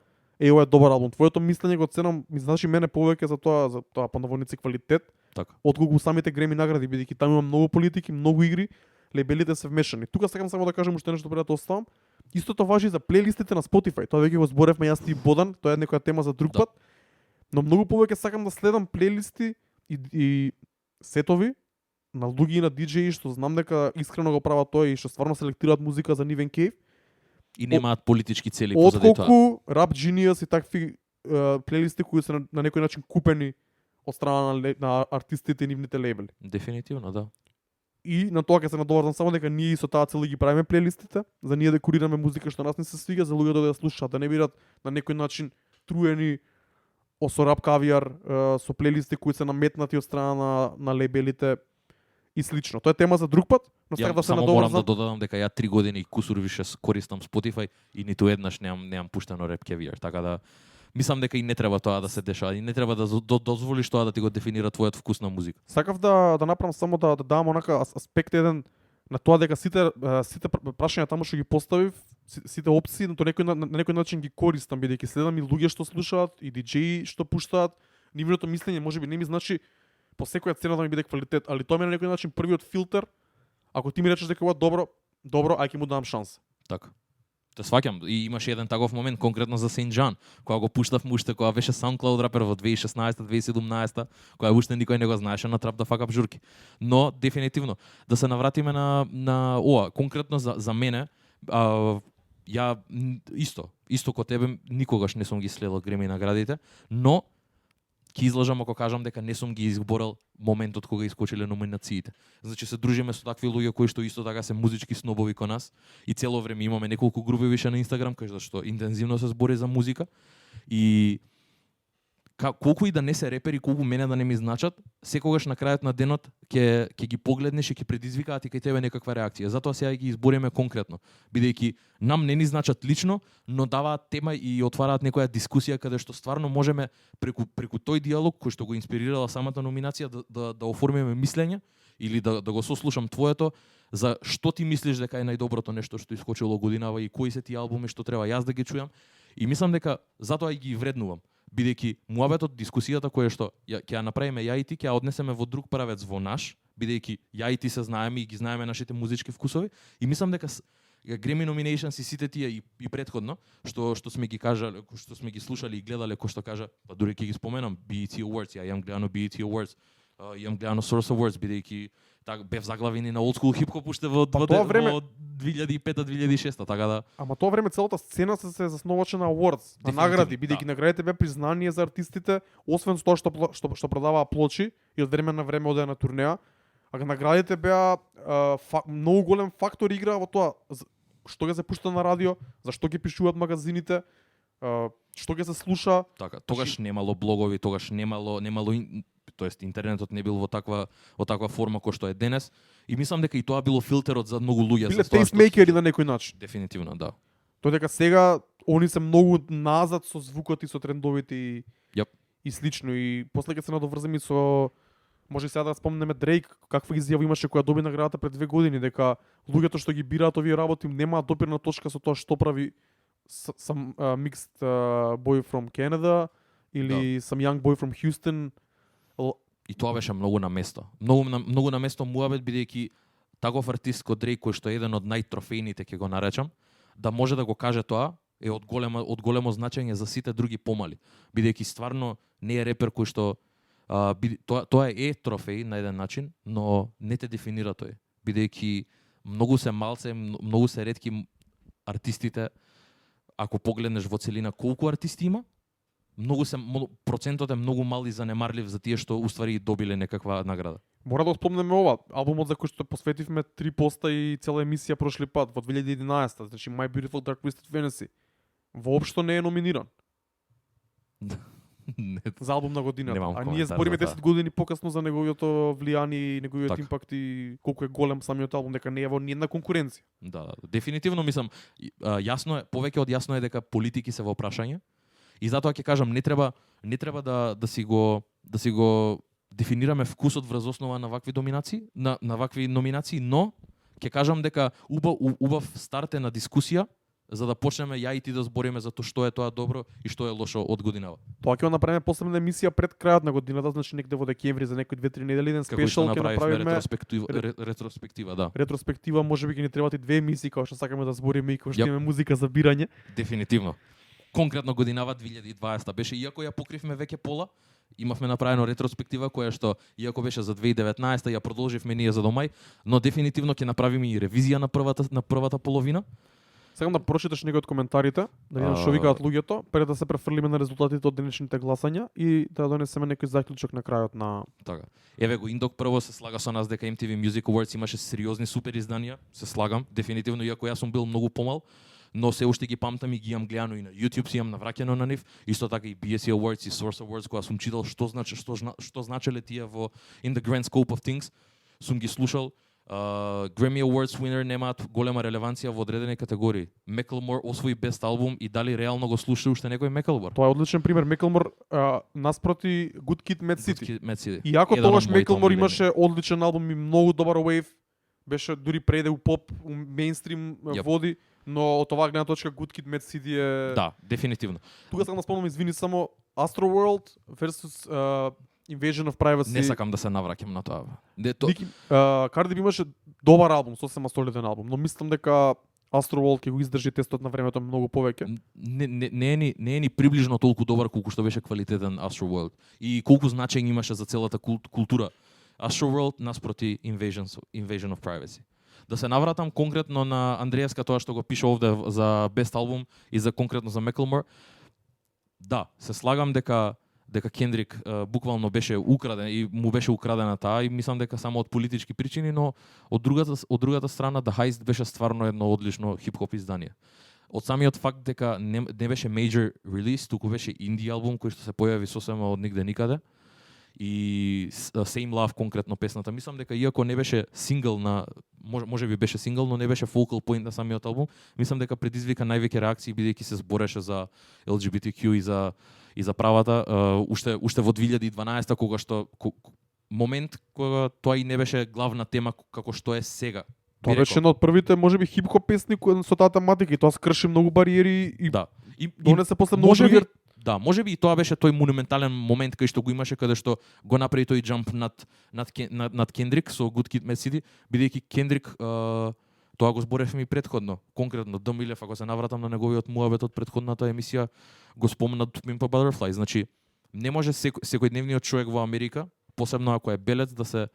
ова е добар албум. Твоето мислење го ценам, ми значи мене повеќе за тоа по наводници квалитет. Така. Отколку самите Греми награди, бидејќи таму има многу политики, многу игри, лейбелите се вмешани. Тука сакам само да кажам уште нешто пред да оставам. Истото важи за плейлистите на Spotify. Тоа веќе го зборевме јас и Бодан, тоа е некоја тема за друг пат. Но многу повеќе сакам да следам плейлисти и сетови на луѓе и на диџеи што знам дека искрено го прават тоа и што стварно селектираат музика за нивен кејф. И немаат политички цели позади тоа. Отколку Rap Genius и такви плейлисти кои се на некој начин купени од страна на артистите и нивните лейбели. Дефинитивно, да. И на тоа ќе се надоврзам само дека ние со таа цел ги правиме плейлистите, за ние да курираме музика што нас не се свига, за луѓето да ја слушаат, да не бидат на некој начин труени со рап кавијар, со плейлисти кои се наметнати од страна на лейбелите и слично. Тоа е тема за друг пат, но сега Ја да се само морам да надоврзам. додадам дека ја 3 години и кусур више користам Spotify и ниту еднаш немам пуштено Rap Caviar, така да мислам дека и не треба тоа да се дешава и не треба да дозволиш тоа да ти го дефинира твојот вкус на музика. Сакав да направам само да дам онака аспект еден на тоа дека сите прашања таму што ги поставив, сите опции на некој начин ги користам бидејќи следам и луѓе што слушаат и диџеи што пуштаат. Нивното мислење можеби не ми значи по секоја цена да ми биде квалитет, али тоа ми е на некој начин првиот филтер. Ако ти ми речеш дека ова добро, ај ќе му дам шанса. Така. Те сваќам и имаше еден таков момент конкретно за Saint John, кога го пуштав уште кога беше SoundCloud рапер во 2016-2017, кога уште никој не го знаеше на Trap the Fuck Up журки. Но дефинитивно да се навратиме на ова, конкретно за мене, ја исто ко тебе никогаш не сум ги следел Греми наградите, но ќе излажам ако кажам дека не сум ги изборал моментот кога искочиле номинациите. Значи се дружиме со такви луѓе кои што исто така се музички снобови ко нас и цело време имаме неколку групи више на Инстаграм кои што интензивно се збори за музика и колку и да не се репери, колку мене да не ми значат, секогаш на крајот на денот ќе ги погледнеш и ќе предизвикаат и кај тебе некаква реакција. Затоа сега ги избориме конкретно, бидејќи нам не ни значат лично, но даваат тема и отвараат некоја дискусија каде што стварно можеме преку тој диалог кој што го инспирирала самата номинација да оформиме мислење или да го сослушам твоето за што ти мислиш дека е најдоброто нешто што искочило годинава и кои се тие албуми што треба јас да ги чујам. И мислам дека затоа и ги вреднувам. Бидејќи муабетот, дискусијата која што ќе ја направиме ја и ти, ќе ја однесеме во друг правец во наш, бидејќи ја и ти се знаеме и ги знаеме нашите музички вкусови и мислам дека Grammy nominations и сите тие и претходно што сме ги кажале, што сме ги слушали и гледале, кој што кажа, па дури ќе ги споменам BET Awards, ја имам гледано BET Awards, имам гледано Source Awards бидејќи бев заглавени на old school хип-хоп уште во 2005-2006, така да. Ама тоа време целата сцена се засноваше на awards, на награди, бидејќи наградите беа признание за артистите, освен тоа што продаваа плочи и од време на време одеа на турнеа, а наградите беа многу голем фактор игра во тоа што ќе се пушта на радио, зашто ќе пишуваат магазините, што ќе се слуша. Така, тогаш немало блогови, тогаш немало тоест интернетот не бил во таква форма кој што е денес и мислам дека и тоа било филтерот за многу луѓе. Биле тейстмейкери на некој начин. Дефинитивно, да. Тоа дека сега они се многу назад со звукот и со трендовите и слично и после ќе се надоврземе со може сега да спомнеме Дрейк, каква изјава имаше која доби наградата пред 2 години, дека луѓето што ги бираат овие работи немаат допирна точка со тоа што прави some mixed boy from Canada или some young boy from Houston. И тоа беше многу на место. Многу на место муабет бидејќи таков артист кој Дрейк кој што е еден од најтрофејните ќе го наречам, да може да го каже тоа е од големо значење за сите други помали, бидејќи стварно не е репер кој што тоа е трофеј на еден начин, но не те дефинира тој, бидејќи многу се малце, многу се ретки артистите. Ако погледнеш во целина колку артисти има, процентот е многу мал и занемарлив за тие што уствари добиле некаква награда. Мора да спомнеме ова, албумот за кој што посветивме 3 поста и цела емисија прошли пат во 2011, значи My Beautiful Dark Twisted Fantasy. Воопшто не е номиниран. За албум на годината. А ние збориме 10 години покасно за неговото влијание и неговиот импакт и колку е голем самиот албум, дека не е во ниедна конкуренција. Да, дефинитивно мислам, јасно е, повеќе од јасно е дека политики се во прашање. И затоа ќе кажам, не треба да си го дефинираме вкусот врз основа на вакви номинации, но ќе кажам дека убав старт е на дискусија за да почнеме ја и ти да збориме за тоа што е тоа добро и што е лошо од годинава. Тоа ќе го направиме посебна емисија пред крајот на годината, значи некаде во декември за некои 2-3 недели еден спешал ќе направиме ретроспектива, да. Ретроспектива, можеби ќе ни требаат и 2 емисии кога што сакаме да збориме и кога што имаме музика за бирање. Дефинитивно. Конкретно годинава 2020 беше, иако ја покривме веќе пола, имавме направено ретроспектива која што иако беше за 2019 ја продолживме ние за до мај, но дефинитивно ќе направиме и ревизија на првата половина. Сакам да прочиташ некои од коментарите, да видам што викаат луѓето, пред да се префрлиме на резултатите од денешните гласања и да донесеме некој заклучок на крајот на. Така. Еве го Индок прво се слага со нас дека MTV Music Awards имаше сериозни супер изданија, се слагам, дефинитивно иако јас сум бил многу помал, но се уште ги памтам и ги имам гледано и на YouTube, си имам навраќано на нив, исто така и BET Awards и Source Awards кога сум читал што значеле тие во in the grand scope of things. сум ги слушал. Grammy Awards winner немаат голема релеванција во одредени категории. Macklemore освои бест албум и дали реално го слуша уште некој Macklemore? Тоа е одличен пример. Macklemore наспроти Good Kid, Mad City. Mad City. Иако Еден од тогаш моите Macklemore омилени. имаше одличен албум и многу добар wave, беше дури преде у поп, у мејнстрим води, но од оваа гледна точка Good Kid, Mad City е... Да, дефинитивно. Тука сакам да спомнам, извини, само Astroworld versus Invasion of Privacy. Не сакам да се навраќам на тоа. Cardi B имаше добар албум, сосема солиден албум, но мислам дека Astroworld ќе го издржи тестот на времето многу повеќе. Не е ни приближно толку добар колку што беше квалитетен Astroworld и колку значење имаше за целата култура. Astroworld наспроти Invasion of Privacy. Да се навратам конкретно на Андреаска, тоа што го пише овде за Best Album и за конкретно за Macklemore. Да, се слагам дека Кендрик буквално беше украден и му беше украдена таа и мислам дека само од политички причини, но од другата страна The Heist беше стварно едно одлично хип-хоп издание. Од самиот факт дека не беше major release, туку беше инди албум кој што се појави сосема од нигде никаде. И Same Love конкретно песната, мислам дека иако не беше сингл на може би беше сингл, но не беше focal point на самиот албум, мислам дека предизвика највеќе реакции бидејќи се збореше за LGBTQ и за правата уште во 2012 кога што момент кога тоа и не беше главна тема како што е сега. Тоа беше едно од првите можеби хип-хоп песни со таа тематика и тоа скрши многу бариери и да. донесе после многу други. Да, можеби и тоа беше тој монументален момент кај што го имаше каде што го направи тој джамп над Кендрик со Good Kid, Mad City, бидејќи Кендрик тоа го зборевме и претходно, конкретно Дмилев, ако се навратам на неговиот муабет од претходната емисија, го спомна To Pimp a Butterfly. Значи, не може секојдневниот човек во Америка, посебно ако е белец, да се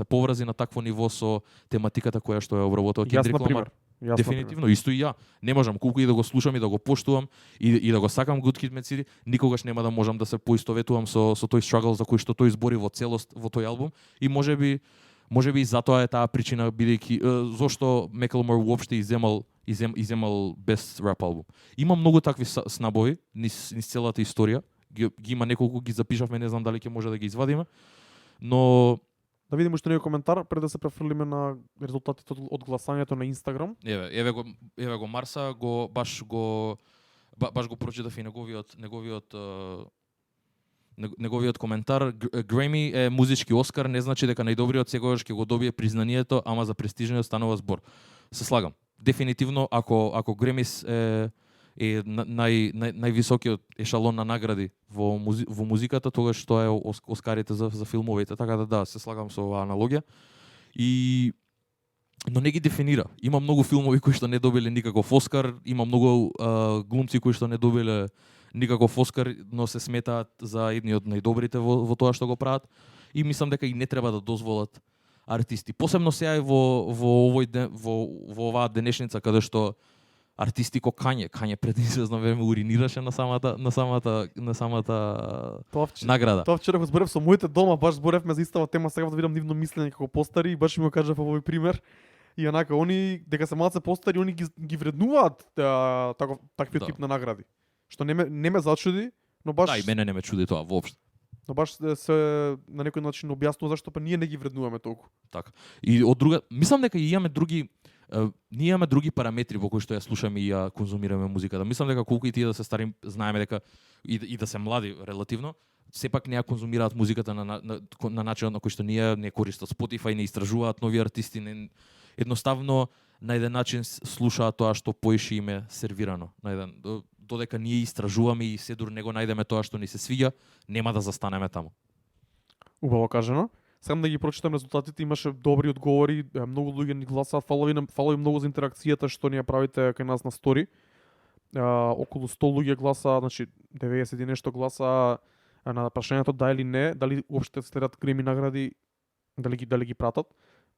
поврази на такво ниво со тематиката која што е обработил Кендрик Ламар. Дефинитивно, исто и ја. Не можам, колку и да го слушам и да го поштувам и да го сакам Good Kid, Mad City, никогаш нема да можам да се поистоветувам со тој struggle за кој што тој избори во целост во тој албум и можеби и затоа е таа причина бидејќи зошто Macklemore уопште иземал best rap албум. Има многу такви снабови низ целата историја. Ги има неколку, ги запишавме, не знам дали ќе може да ги извадиме. Но да видиме уште некој коментар пред да се префрлиме на резултатите од гласањето на Инстаграм. Еве го Марса, баш го прочитав и неговиот коментар. Греми е музички Оскар, не значи дека најдобриот секогаш ќе го добие признанието, ама за престижниот станува збор. Се слагам. Дефинитивно ако Гремис е највисокиот ешалон на награди во музиката, тогаш тоа е Оскарите за филмовите, така да, се слагам со оваа аналогија. Но не ги дефинира. Има многу филмови кои што не добиле никаков Оскар, има многу глумци кои што не добиле никаков Оскар, но се сметаат за едни од најдобрите во тоа што го прават. И мислам дека и не треба да дозволат артисти. Посебно сега и во оваа денешница каде што артисти ко Кање пред известно време уринираше на самата награда. Тоа вчера го зборев со моите дома, баш зборевме за истава тема, сега да видам нивно мислење како постари и баш ми го кажав овој пример. И онака они дека се малце постари, они ги вреднуваат таквиот тип на награди. Што не ме зачуди, но баш да, и мене не ме чуди тоа воопшто. Но баш се на некој начин објаснува зашто па ние не ги вреднуваме толку. Така. И од друга, мислам дека имаме други параметри во кои што ја слушаме и ја конзумираме музиката. Мислам дека колку и тие да се стари, знаеме дека и да се млади релативно, сепак не ја конзумираат музиката на начинот на кој што ние не користат Spotify, не истражуваат нови артисти, едноставно на еден начин слушаат тоа што поише им е сервирано. На еден додека ние истражуваме и се дур него најдеме тоа што ни се свиѓа, нема да застанеме таму. Убаво кажано. Сам да ги прочитам резултатите, имаше добри одговори, многу луѓе ни гласаат, фалови многу за интеракцијата што ни ја правите кај нас на стори. Околу 100 луѓе гласа, значи 90 и нешто гласа на прашањето да или не, дали уопште следат Греми награди, дали ги пратат.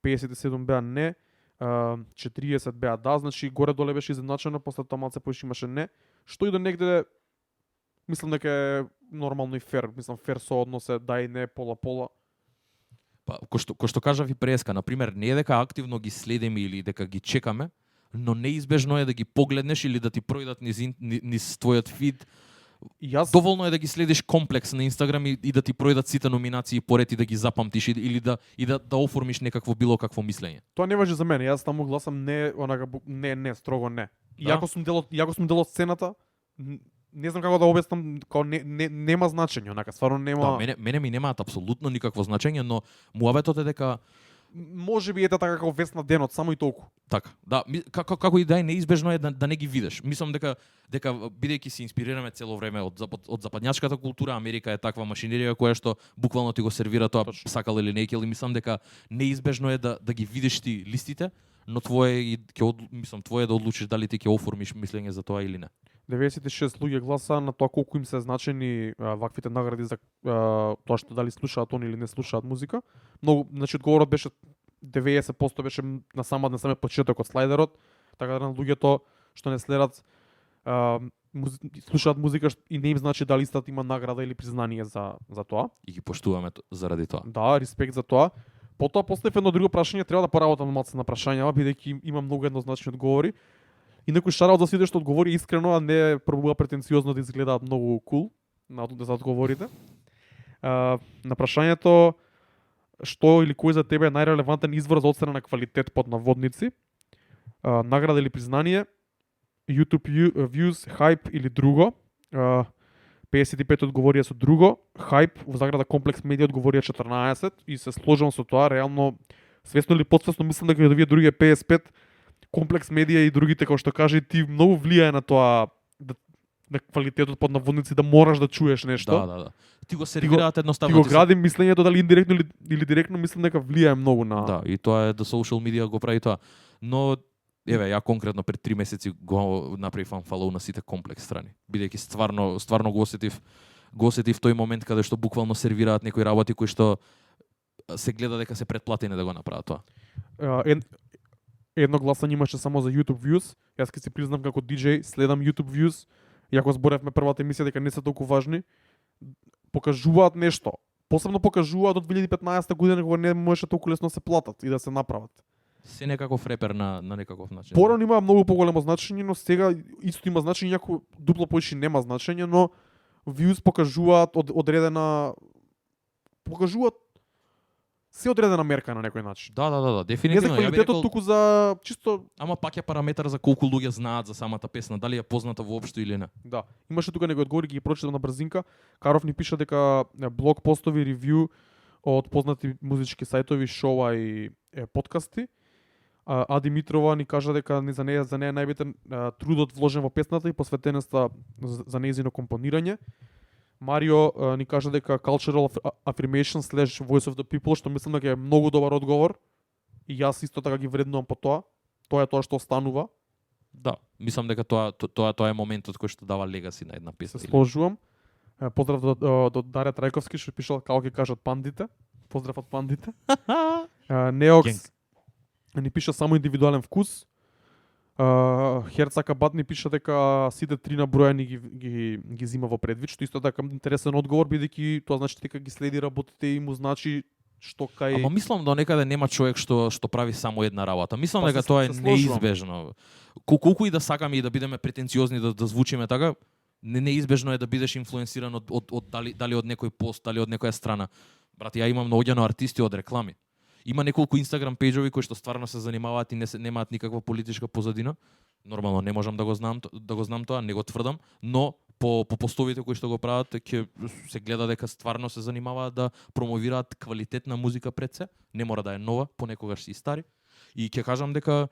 57 беа не, 40 беа да, значи горе-доле беше изедначено, после тоа малце поише имаше не, што и до негде мислам дека е нормално и фер, мислам фер сооднос е да и не, пола-пола. Па, кој што кажав и преска, например, не е дека активно ги следиме или дека ги чекаме, но неизбежно е да ги погледнеш или да ти пројдат низ твојот фид И јас Доволно е да ги следиш комплекс на Инстаграм и да ти пројдат сите номинации поред и да ги запамтиш или да оформиш некакво било какво мислење. тоа не важи за мене. Јас таму гласам не онака не строго не. Да? Иако сум дел од сцената, не знам како да објаснам, као нема значење, онака стварно нема. Да, мене ми немаат апсолутно никакво значење, но муабетот е дека Може би ете така како вест на денот, само и толку. така, да, како и да е неизбежно е да не ги видиш. Мислам дека бидејќи се инспирираме цело време од западњачката култура, Америка е таква машинерија која што буквално ти го сервира тоа сакал или не или мислам дека неизбежно е да ги видиш ти листите, но твое е да одлучиш дали ти ќе оформиш мислење за тоа или не. 96 луѓе гласа на тоа колку им се значени ваквите награди за тоа што дали слушаат они или не слушаат музика. Многу, значи одговорот беше 90% беше на самиот почеток од слайдерот, така да на луѓето што не следат слушаат музика и не им значи дали истата има награда или признание за тоа. И ги поштуваме заради тоа. Да, респект за тоа. Потоа поставив едно друго прашање, треба да поработам малку на прашањава, бидејќи има многу еднозначни одговори. И некој шараут за сите што одговори искрено, а не пробува претенциозно да изгледаат многу кул за одговорите. На прашањето што или кој за тебе е најрелевантен извор за оцена на квалитет под наводници, награда или признание, YouTube views, hype или друго. 55 одговорија со друго, hype во заграда комплекс медија одговорија 14 и се сложувам со тоа, реално свесно или подсвесно мислам дека овие други 55 комплекс медија и другите како што кажа ти многу влијае на тоа на квалитетот под наводници да мораш да чуеш нешто. Да. Ти го сервираат едноставно. Ти го гради мислењето дали индиректно или директно мислам дека влијае многу на. Да, и тоа е да social media го прави тоа. Но еве, ја конкретно пред 3 месеци го направив unfollow на сите комплекс страни. Бидејќи стварно го осетив тој момент каде што буквално сервираат некои работи кои што се гледа дека се претплатени да го направат тоа. Едно гласање имаше само за YouTube views. Јас ќе си признам како DJ следам YouTube views. Иако зборевме првата емисија дека не се толку важни, покажуваат нешто. Посебно покажуваат од 2015 година кога не можеше толку лесно да се платат и да се направат. Се некаков репер на некаков начин. Порано има многу поголемо значење, но сега исто има значење, иако дупло поише нема значење, но views покажуваат покажуваат се одредена мерка на некој начин. Да, Не дефинитивно. за квалитетот, туку за чисто. Ама пак е параметар за колку луѓе знаат за самата песна, дали е позната воопшто или не. Да. Имаше тука некој одговори, ги прочитам на брзинка. Каров ни пиша дека блог постови ревју од познати музички сајтови, шоуа и подкасти. А Димитрова ни кажа дека за неја е најбитен трудот вложен во песната и посветеноста за нејзино компонирање. Марио ни кажа дека cultural affirmation / voice of the people, што мислам дека е многу добар одговор. И јас исто така ги вреднувам по тоа. Тоа е тоа што останува. Да, мислам дека тоа е моментот кој што дава легаси на една песна. Се сложувам. Поздрав до Дарја Трајковски што пишал како ќе кажат пандите. Поздрав од пандите. Неокс ни пиша само индивидуален вкус. Херцака Бат ни пиша дека сите три набројани ги зима во предвид, што исто така интересен одговор, бидејќи тоа значи дека ги следи работите и му значи што кај. Ама мислам да некаде нема човек што прави само една работа. Мислам Па дека тоа е неизбежно. Колку и да сакаме и да бидеме претенциозни да звучиме така, неизбежно е да бидеш инфлуенсиран од дали од некој пост, дали од некоја страна. Брат, ја имам наоѓано артисти од реклами. Има неколку Instagram пејџови кои што стварно се занимаваат и немаат никаква политичка позадина. Нормално не можам да го знам тоа, не го тврдам, но по постовите кои што го прават ќе се гледа дека стварно се занимаваат да промовираат квалитетна музика пред се, не мора да е нова, понекогаш и стари. И ќе кажам дека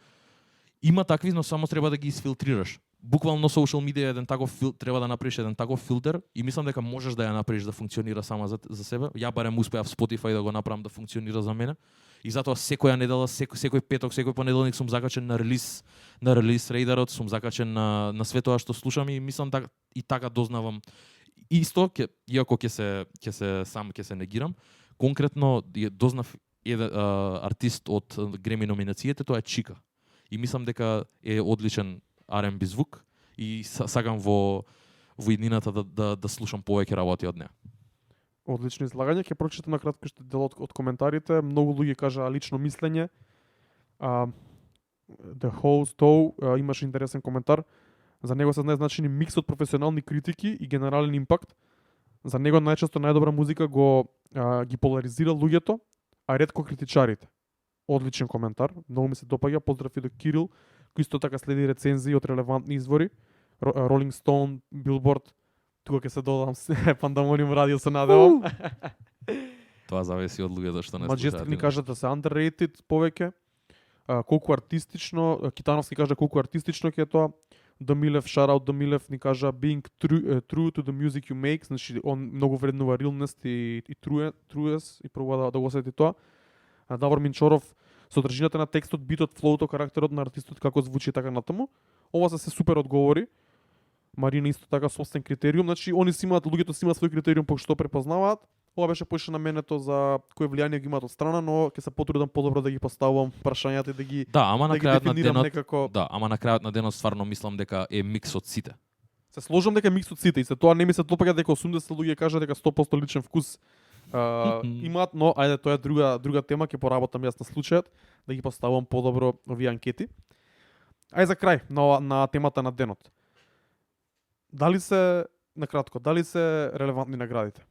има такви, но само треба да ги изфилтрираш. Буквално social media еден таков треба да направиш еден таков филтер и мислам дека можеш да ја направиш да функционира сама за себе. Ја барем успеав Spotify да го направам да функционира за мене. И затоа секоја недела, секој петок, секој понеделник сум закачен на релиз рейдарот, сум закачен на све тоа што слушам и мислам така дознавам. Исто иако ќе се негирам, конкретно дознав еден артист од Греми номинациите, тоа е Чика. И мислам дека е одличен R&B звук и сакам во иднината да слушам повеќе работи од неа. Одлично излагање, ќе прочитам на кратко што дел од коментарите. Многу луѓе кажа лично мислење. The Host имаше интересен коментар. За него се знае значени микс од професионални критики и генерален импакт. За него најчесто најдобра музика ги поларизира луѓето, а ретко критичарите. Одличен коментар, многу ми се допаѓа. Поздрав и до Кирил, кој исто така следи рецензии од релевантни извори. Rolling Stone, Billboard, тука ќе се додам Pandemonium Radio се надевам. Тоа зависи од луѓето што не Majestic слушаат. ни кажа да се underrated повеќе. Колку артистично, Китановски кажа колку артистично ќе е тоа. Домилев, shout out Домилев ни кажа being true to the music you make, значи он многу вреднува realness и trueness и пробува да го осети тоа. Давор Минчоров, содржината на текстот, битот, флоуто, карактерот на артистот како звучи и така натаму. Ова се супер одговори. Марина исто така собствен критериум, значи они си имаат, луѓето си имаат свој критериум по што препознаваат. Ова беше поише на менето за кој влијание ги имаат од страна, но ќе се потрудам подобро да ги поставувам прашањата и да ги Ама на да ги крајот на дефинирам денот, некако. ама на крајот на денот стварно мислам дека е микс од сите. Се сложам дека е микс од сите и се тоа не ми се допаѓа дека 80 луѓе кажа дека 100% личен вкус имаат, но ајде тоа е друга тема, ќе поработам јас на случајот да ги поставувам подобро овие анкети. Ај за крај на темата на денот. Дали се дали се релевантни наградите?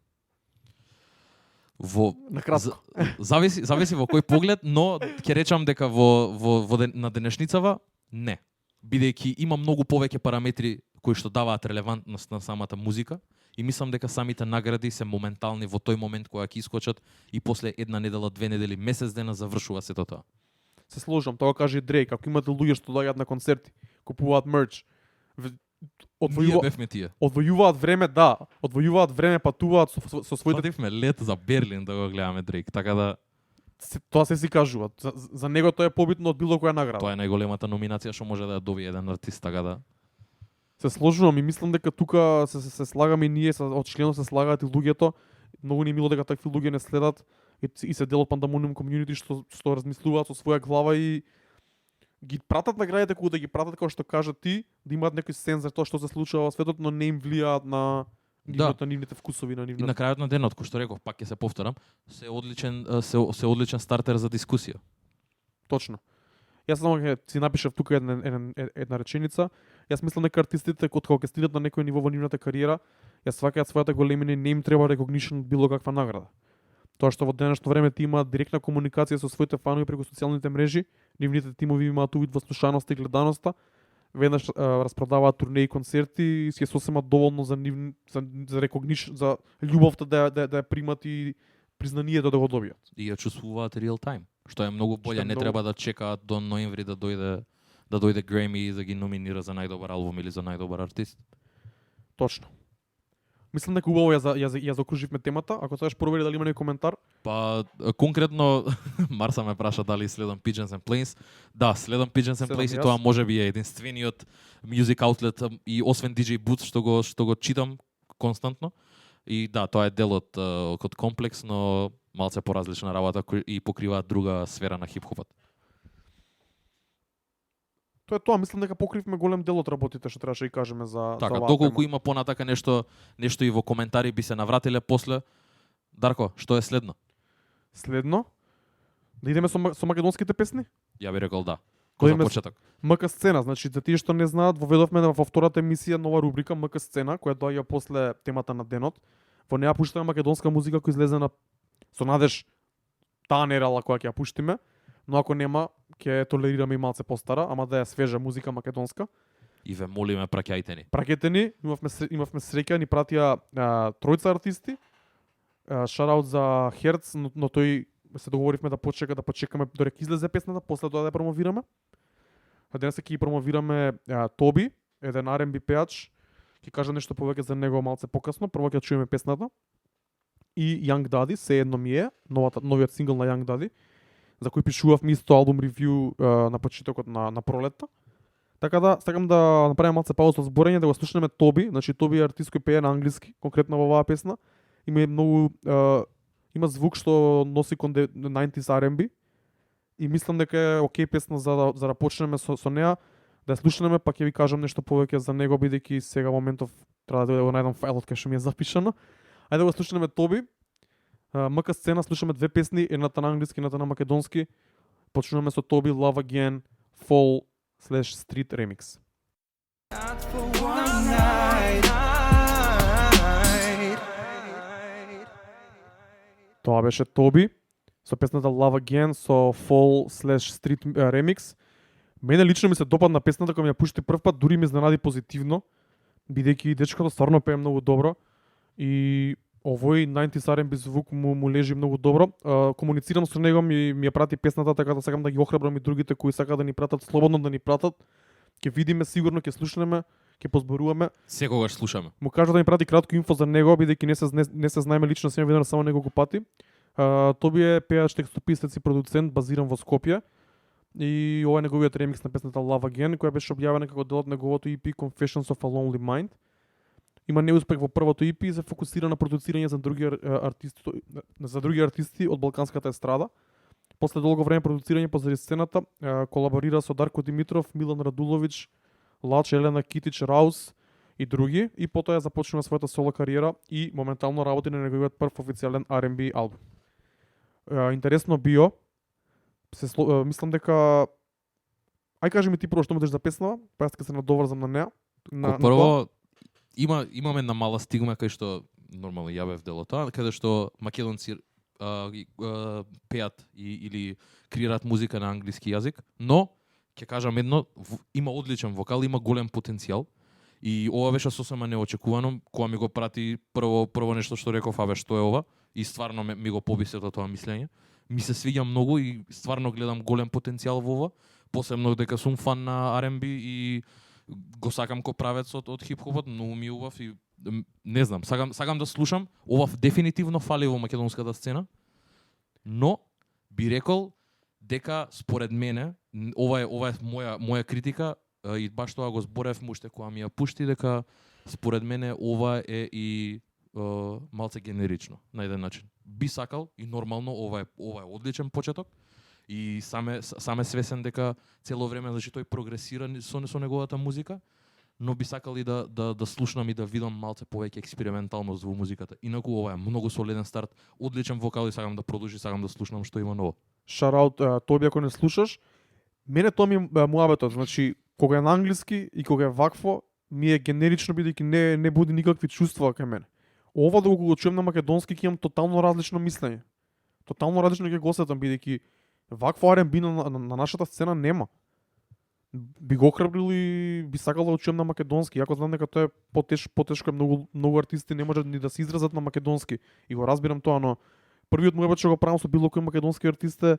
Накратко. Зависи во кој поглед, но ќе речам дека на денешницава не. Бидејќи има многу повеќе параметри кои што даваат релевантност на самата музика и мислам дека самите награди се моментални во тој момент кога ќе искочат и после една недела, 2 недели, месец дена завршува сето тоа. Се сложам, тоа каже и Дрейк, ако имате луѓе што доаѓаат на концерти, купуваат мерч, Ние бевме тие. одвојуваат време, патуваат со своите. Одивме лет за Берлин да го гледаме Дрейк, така да Тоа се си кажува. За него тоа е побитно од било која награда. тоа е најголемата номинација што може да ја добие еден артист, така да Се сложувам и мислам дека тука се слагаме и ние од членот се слагаат и луѓето. Многу ни е мило дека такви луѓе не следат и се дел од Pandemonium community што размислуваат со своја глава и ги пратат наградите кога да ги пратат како што кажа ти, да имаат некој сенс за тоа што се случува во светот, но не им влијаат на нивните вкусови, на и нивните. на крајот на денот, кој што реков, пак ќе се повторам, се одличен стартер за дискусија. Точно. Јас само ќе си напишав тука една реченица. Јас мислам дека артистите кога ќе стигнат на некој ниво во нивната кариера, ја сваќаат својата големина и не им треба recognition било каква награда. Тоа што во денешно време ти имаат директна комуникација со своите фанови преку социјалните мрежи, нивните тимови имаат увид во слушаноста и гледаноста, веднаш распродаваат турнеи и концерти и се сосема доволно за recognition, за љубовта да ја примат и признанието да го добијат. И ја чувствуваат real time, што е многу боле, не многу- треба да чекаат до ноември да дојде Греми и да ги номинира за најдобар албум или за најдобар артист. Точно. Мислам дека убаво ја закруживме темата. Ако сакаш провери дали има некој коментар. Па конкретно Марса ме праша дали следам Pigeons and Planes. Да, следам Pigeons and Следам Planes и јас. тоа можеби е единствениот music outlet и освен DJ Boots што го читам константно. И да, тоа е дел од комплекс, но малце поразлична работа и покрива друга сфера на хип-хопот. Тоа е тоа, мислам дека покривме голем дел од работите што требаше да кажеме за Така, оваа доколку тема. има понатака нешто и во коментари би се навратиле после. Дарко, што е следно? Следно, да идеме со македонските песни? Ја би рекол да. Кој За име- почеток. МК сцена, значи за тие што не знаат, воведовме во втората емисија нова рубрика МК сцена, која доаѓа после темата на денот. Во неа пуштаме македонска музика која излезе со надеж таа нерала која ќе ја пуштиме, но ако нема, ќе толерираме и малце постара, ама да е свежа музика македонска. И ве молиме, праќајте ни. Праќете ни, имавме среќа, ни пратија тројца артисти. Шараут за Херц, но тој се договоривме да почекаме додека излезе песната, после тоа да ја промовираме. Денес ќе ги промовираме Тоби, еден R&B пеач. Ќе кажам нешто повеќе за него малце покасно. Прво ќе чуеме песната. И Young Daddy, се едно ми е, новиот сингл на Young Daddy, за кој пишувавме исто албум ревју на почетокот на пролетта. Така да, сакам да направиме малце пауза од зборење, да го слушнеме Тоби. Значи Тоби е артист кој пее на англиски, конкретно во оваа песна. Има многу има звук што носи кон 90s R&B. И мислам дека е окей песна за да почнеме со неа, да ја слушнеме, па ќе ви кажам нешто повеќе за него, бидејќи сега моментов треба да го најдам фајлот кај што ми е запишано. Ајде да го слушнеме Тоби. МК сцена, слушаме две песни, едната на англиски, едната на македонски. Почнуваме со Тоби Love Again Fall / Street Remix. for one night. Тоа беше Тоби со песната Love Again со Fall/Street Remix. Мене лично ми се допадна песната кога ми ја пушти прв пат, дури ми изненади позитивно, бидејќи дечкото стварно пее многу добро и овој 90s R&B звук му лежи многу добро. Комуницирам со него, ми ја прати песната, така да сакам да ги охрабрам и другите кои сакаат да ни пратат, слободно да ни пратат. Ќе видиме сигурно, ќе слушнеме, ќе позборуваме. Секогаш слушаме. Му кажа да ми прати кратко инфо за него, бидејќи не се знаеме лично, сме видено само неколку пати. Тоби е пеач, текстописец и продуцент, базиран во Скопје. И ова е неговиот ремикс на песната Love Again, која беше објавена како дел од неговото EP Confessions of a Lonely Mind. Има неуспех во првото EP и се фокусира на продуцирање за други артисти од балканската естрада. После долго време продуцирање позади сцената, колаборира со Дарко Димитров, Милан Радулович, Лач, Елена Китич, Раус и други, и потоа ја започнува својата соло кариера и моментално работи на неговиот прв официјален R&B албум. Интересно био, мислам дека кажи ми ти прво што мислиш за песнава, па јас ќе се надоврзам на неа. Прво имаме на мала стигма кај што нормално ја бев дел од тоа, каде што македонци пеат или креираат музика на англиски јазик, но ќе кажам едно, има одличен вокал, има голем потенцијал. И ова беше сосема неочекувано, кога ми го прати прво нешто што реков, што е ова, и стварно ми го побисе тоа мислење. Ми се свиѓа многу и стварно гледам голем потенцијал во ова, посебно дека сум фан на R&B и го сакам ко правец од хип-хопот, многу ми убав и не знам, сакам да слушам. Ова дефинитивно фали во македонската сцена, но би рекол дека според мене, ова е моја критика, и баш тоа го зборев уште кога ми ја пушти, дека според мене ова е и малце генерично на еден начин. Би сакал и нормално ова е одличен почеток и саме свесен дека цело време тој прогресира со неговата музика, но би сакал и да слушнам и да видам малце повеќе експерименталност во музиката. Инаку ова е многу солиден старт, одличен вокал и сакам да продолжи, сакам да слушнам што има ново. Шараут Тоби, ако не слушаш, мене тоа ми е муабетот, значи кога е на англиски и кога е вакво, ми е генерично бидејќи не буди никакви чувства кај мене. Ова доколку го чуем на македонски ќе имам тотално различно мислење. Тотално различно ќе го осетам бидејќи вакво R&B на нашата сцена нема. Би го охрабрил и би сакал да го чуем на македонски, иако знам дека тоа е потешко, многу артисти не можат ни да се изразат на македонски и го разбирам тоа, но првиот мој што го правам со било кој македонски артист е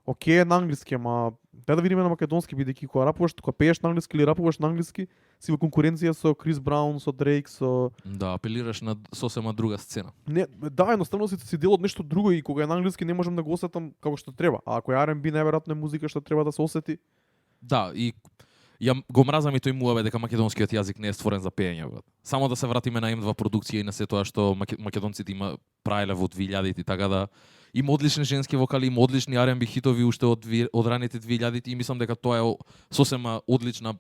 окей на англиски, ама дај да видиме на македонски, бидејќи кога пееш на англиски или рапуваш на англиски, си во конкуренција со Крис Браун, со Дрейк, со Да, апелираш на сосема друга сцена. Не, да, едноставно си дел од нешто друго и кога е на англиски не можам да го осетам како што треба. А ако е R&B, најверојатно е музика што треба да се осети. Да, и ја го мразам и тој муабе дека македонскиот јазик не е створен за пеење, брат. Само да се вратиме на М2 продукција и на се тоа што македонците има правеле во 2000-ти, така да има одлични женски вокали, има одлични R&B хитови уште од раните 2000-ти и мислам дека тоа е сосема одлична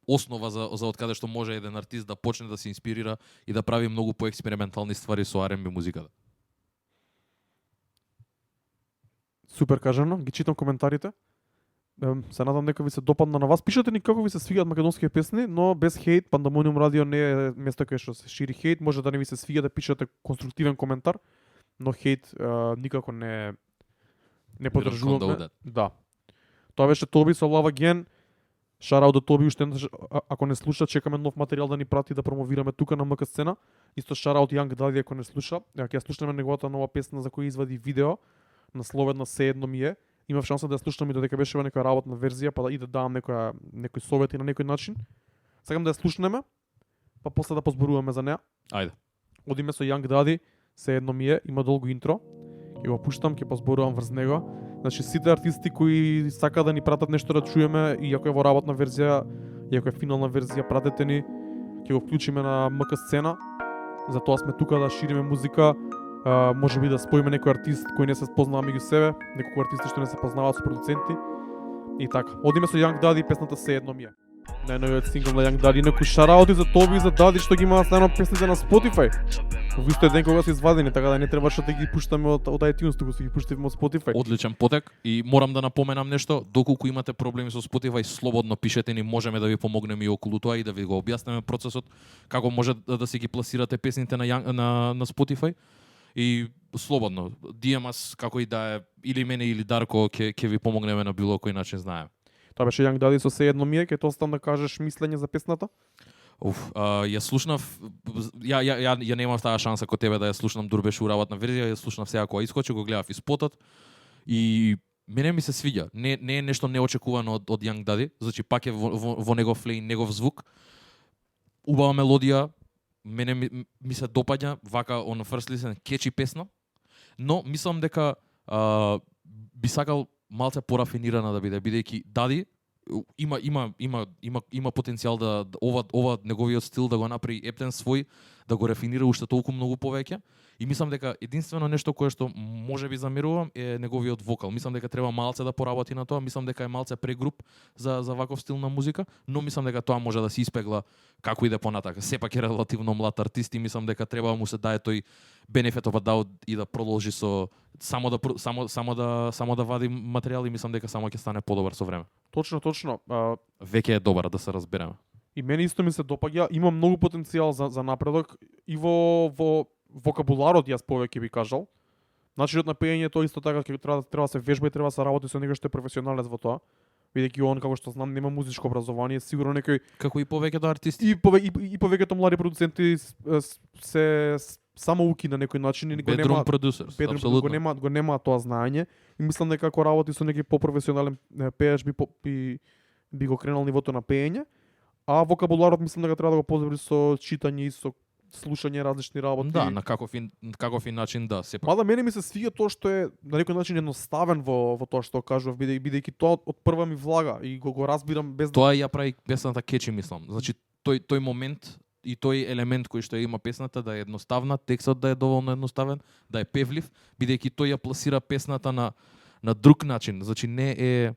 основа за од каде што може еден артист да почне да се инспирира и да прави многу поекспериментални ствари со R&B музиката. Супер кажано, ги читам коментарите. Се надам дека ви се допадна на вас. Пишете ни како ви се свиѓаат македонски песни, но без хейт. Пандамониум радио не е место кај што се шири хейт. Може да не ви се свиѓа да пишете конструктивен коментар, но хейт никако не поддржуваме. Да. Тоа беше Тоби со Love Again. Шараут до Тоби, уште ако не слуша, чекаме нов материјал да ни прати да промовираме тука на МК сцена. Исто шараут Young Daddy ако не слуша. Ќе ја слушнеме неговата нова песна за која извади видео, насловена Се едно ми е. Имав шанса да ја слушнам и додека беше во некоја работна верзија, па да и да давам некој совети на некој начин. Сакам да ја слушнеме, па после да позборуваме за неа. Ајде. Одиме со Young Daddy, Се едно ми е, има долго интро. Ќе го пуштам, ќе позборувам врз него. Значи сите артисти кои сакаат да ни пратат нешто да чуеме, и ако е во работна верзија, и ако е финална верзија, пратете ни. Ќе го вклучиме на МК сцена. Затоа сме тука да шириме музика. Може би да споиме некој артист кој не се спознава меѓу себе, некој артисти што не се познаваат со продуценти. И така, одиме со Young Daddy, песната Се едно ми е. Најновиот сингл на Young Daddy, некој шараути за Тоби и за Daddy што ги имаат најно песните на Spotify. Во истиот ден кога се извадени, така да не требаше да ги пуштаме од iTunes, туку се ги пуштивме од Spotify. Одличен потек и морам да напоменам нешто, доколку имате проблеми со Spotify, слободно пишете ни, можеме да ви помогнеме и околу тоа и да ви го објаснеме процесот како може да си ги пласирате песните на Spotify. И слободно, DM-ас како и да е, или мене или Дарко ќе ви помогнеме на било кој начин, знаем. Тоа беше Young Daddy со се едно ми е, ќе тоа стан да кажеш мислење за песната? Ја слушнав, ја немав таа шанса ко тебе да ја слушнам дур беше уработна верзија, ја слушнав сега кога искочи, го гледав и спотот и мене ми се свиѓа. Не е нешто неочекувано од Young Daddy, значи пак е во негов флеј, негов звук. Убава мелодија, мене ми се допаѓа, вака on first listen, кечи песна, но мислам дека би сакал малце порафинирана да биде, бидејќи Daddy има потенцијал да ова неговиот стил да го направи ептен свој, да го рафинира уште толку многу повеќе. И мислам дека единствено нешто кое што може би замерувам е неговиот вокал. Мислам дека треба малце да поработи на тоа, мислам дека е малце прегруп за ваков стил на музика, но мислам дека тоа може да се испегла како иде понатака. Сепак е релативно млад артист и мислам дека треба да му се даде тој benefit of a doubt и да продолжи со само да вади материјал и мислам дека само ќе стане подобар со време. Точно. Веќе е добар да се разбереме. И мене исто ми се допаѓа, има многу потенцијал за напредок и во вокабуларот јас повеќе би кажал. Начинот на пеење тоа исто така ќе треба да се вежба и треба да се работи со некој што е професионалец во тоа. Бидејќи он, како што знам, нема музичко образование, сигурно некој како и повеќето артисти и повеќето млади продуценти се само уки на некој начин и bedroom producers, апсолутно. Го нема тоа знаење и мислам дека ако работи со некој попрофесионален пееш би го кренал нивото на пеење, а вокабуларот мислам дека треба да го подобри со читање и со слушање различни работи. Да, на каков и начин да сепак. Мада мене ми се свиѓа тоа што е на некој начин едноставен во тоа што кажував, бидејќи тоа од прва ми влага и го разбирам без тоа ја прави песната кечи, мислам. Значи тој момент и тој елемент кој што има песната да е едноставна, текстот да е доволно едноставен, да е певлив, бидејќи тој ја пласира песната на друг начин. Значи не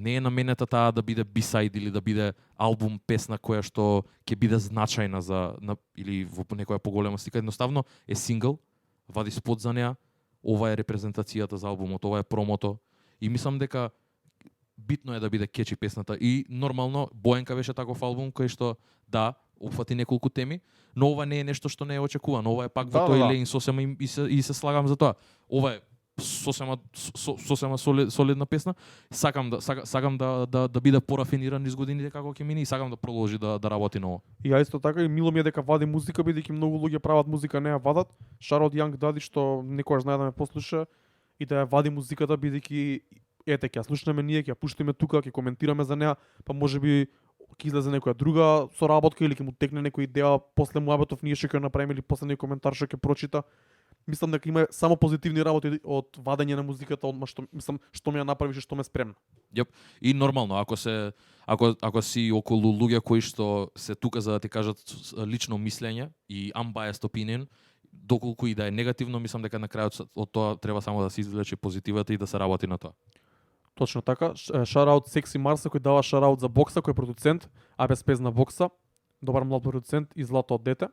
е наменета таа да биде B-side или да биде албум песна која што ќе биде значајна или во некоја поголема слика, едноставно е сингл, вади спот за неа, ова е репрезентацијата за албумот, ова е промото и мислам дека битно е да биде кечи песната и нормално Боенка беше таков албум кој што да опфати неколку теми, но ова не е нешто што не е очекувано, ова е пак во тој лейн сосема и се слагам за тоа. Ова е сосема солидна песна. Сакам да биде порафиниран низ годините како ќе мине и сакам да продолжи да работи ново. И ја исто така и мило ми е дека вади музика, бидејќи многу луѓе прават музика, не ја вадат. Шараут Young Daddy што некојаш знае да ме послуша и да ја вади музиката, бидејќи ете ќе ја слушнеме ние, ќе ја пуштиме тука, ќе коментираме за неа, па можеби ќе излезе некоја друга соработка или ќе му текне некоја идеја после муабетов ние што ќе направиме или после некој коментар што ќе прочита. Мислам дека има само позитивни работи од вадење на музиката, што ми ја направиш и што ме спремна. Јеп. И нормално, ако си околу луѓе кои што се тука за да ти кажат лично мислење и unbiased opinion, доколку и да е негативно, мислам дека на крајот од тоа треба само да се извлече позитивата и да се работи на тоа. Точно така. Шараут Секси Марса кој дава шараут за Бокса, кој е продуцент, а без пезна Бокса, добар млад продуцент и злато од дете.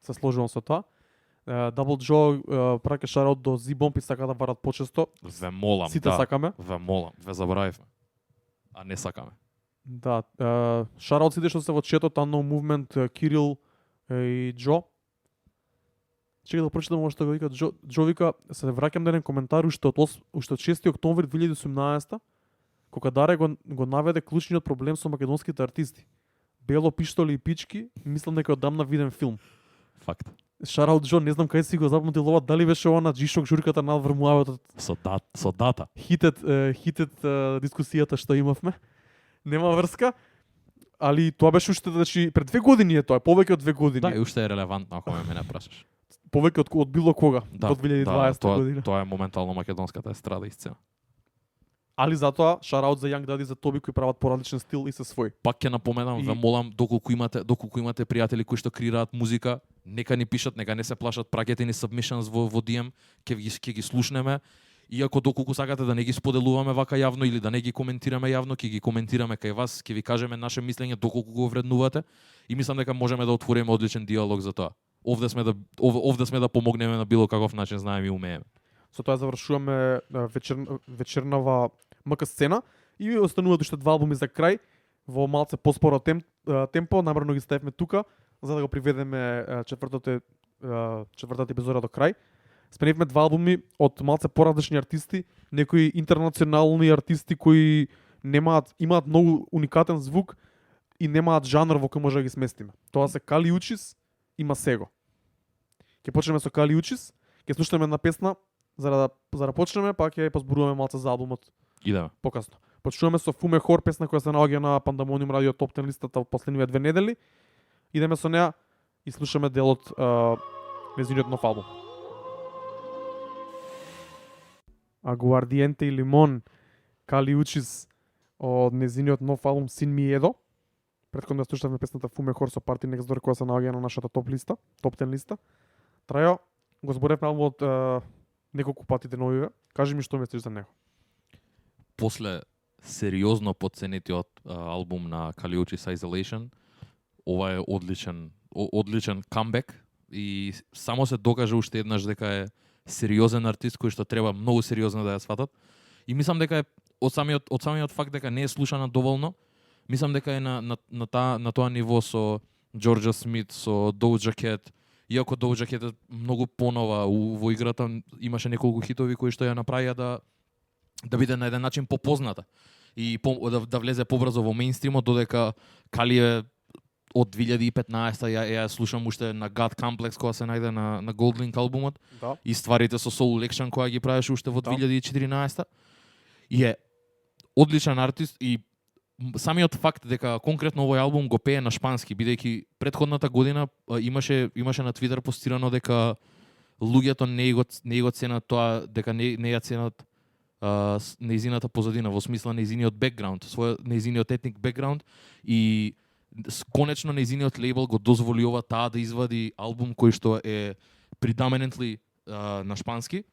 Се сложувам со тоа. Double Joe праќа шараут до Z-Bomb и сака да варат почесто. Ве молам, сите да. Сакаме. Ве молам, ве заборавивме. А не сакаме. Да, шараут сите што се во четот, Unknown Movement, Кирил и Джо. Чекај да прочитам ова што го вика Джо вика, се враќам на еден коментар уште од 6 октомври 2018 кога Даре го наведе клучниот проблем со македонските артисти. Бело, пиштоли и пички, мислам дека одамна виден филм. Факт. Шараут Джо, не знам кај си го запомнил ова, дали беше ова на G-Shock журката на Алвар Муабетот. Со дата. Хитет дискусијата што имавме. Нема врска. Али тоа беше уште, значи, пред 2 години е тоа, повеќе од 2 години. Да, и уште е релевантно ако мене прашаш. Повеќе од било кога, Да, до 2020 година. Тоа е моментално македонската естрада и сцена. Али затоа, шараут за Young Daddy, за Тоби кои прават поразличен стил и се свој. Пак ќе напоменам, ве молам, доколку имате пријатели кои што креираат музика, нека ни пишат, нека не се плашат, праќајте ни submissions во DM, ќе ги слушнеме. Иако доколку сакате да не ги споделуваме вака јавно или да не ги коментираме јавно, ќе ги коментираме кај вас, ќе ви кажеме наше мислење доколку го вреднувате и мислам дека можеме да отвориме одличен диалог за тоа. овде сме да помогнеме на било каков начин знаеме и умееме. Со тоа завршуваме вечернава МК сцена и остануваат уште два албуми за крај во малце поспоро темпо, намерно ги ставивме тука за да го приведеме четвртата епизода до крај. Спеневме два албуми од малце поразлични артисти, некои интернационални артисти кои имаат многу уникатен звук и немаат жанр во кој може да ги сместиме. Тоа се Кали Учис и Масего. Ќе почнеме со Кали Учис, ќе слушаме една песна за да почнеме, па ќе позборуваме малце за албумот Идеме. покасно. Почнуваме со Фуме Хор, песна која се наоѓа на Пандамониум радио топ 10 листата во последниве 2 недели. Идеме со неа и слушаме дел од нејзиниот нов албум. Агуардиенте и Лимон, Кали Учис од нејзиниот нов албум Син Миедо. Претходно ја слушавме песната Фуме Хор со Party Next Door која се наоѓа на нашата топ 10 листа. Трајо, го зборевме албумот неколку пати деновиве. Кажи ми што мислиш за него. После сериозно подценетиот албум на Кали Учис Isolation, ова е одличен камбек и само се докаже уште еднаш дека е сериозен артист кој што треба многу сериозно да ја сватат. И мислам дека е од самиот факт дека не е слушана доволно, мислам дека е на тоа ниво со Джорджа Смит, со Doja Cat, иако Doja Cat е многу понова во играта, имаше неколку хитови кои што ја направија да биде на еден начин попозната и да влезе побрзо во мејнстримот, додека Кали е од 2015 ја слушам уште на God Complex која се најде на Goldlink албумот, Да. и стварите со Soul Action која ги правеше уште во 2014 и е одличен артист и самиот факт дека конкретно овој албум го пее на шпански, бидејќи претходната година имаше на Твитер постирано дека луѓето не го ценат тоа, дека не ја ценат нејзината позадина, во смисла нејзиниот бекграунд, нејзиниот етник бекграунд, и конечно нејзиниот лейбл го дозволи таа да извади албум кој што е predominantly на шпански.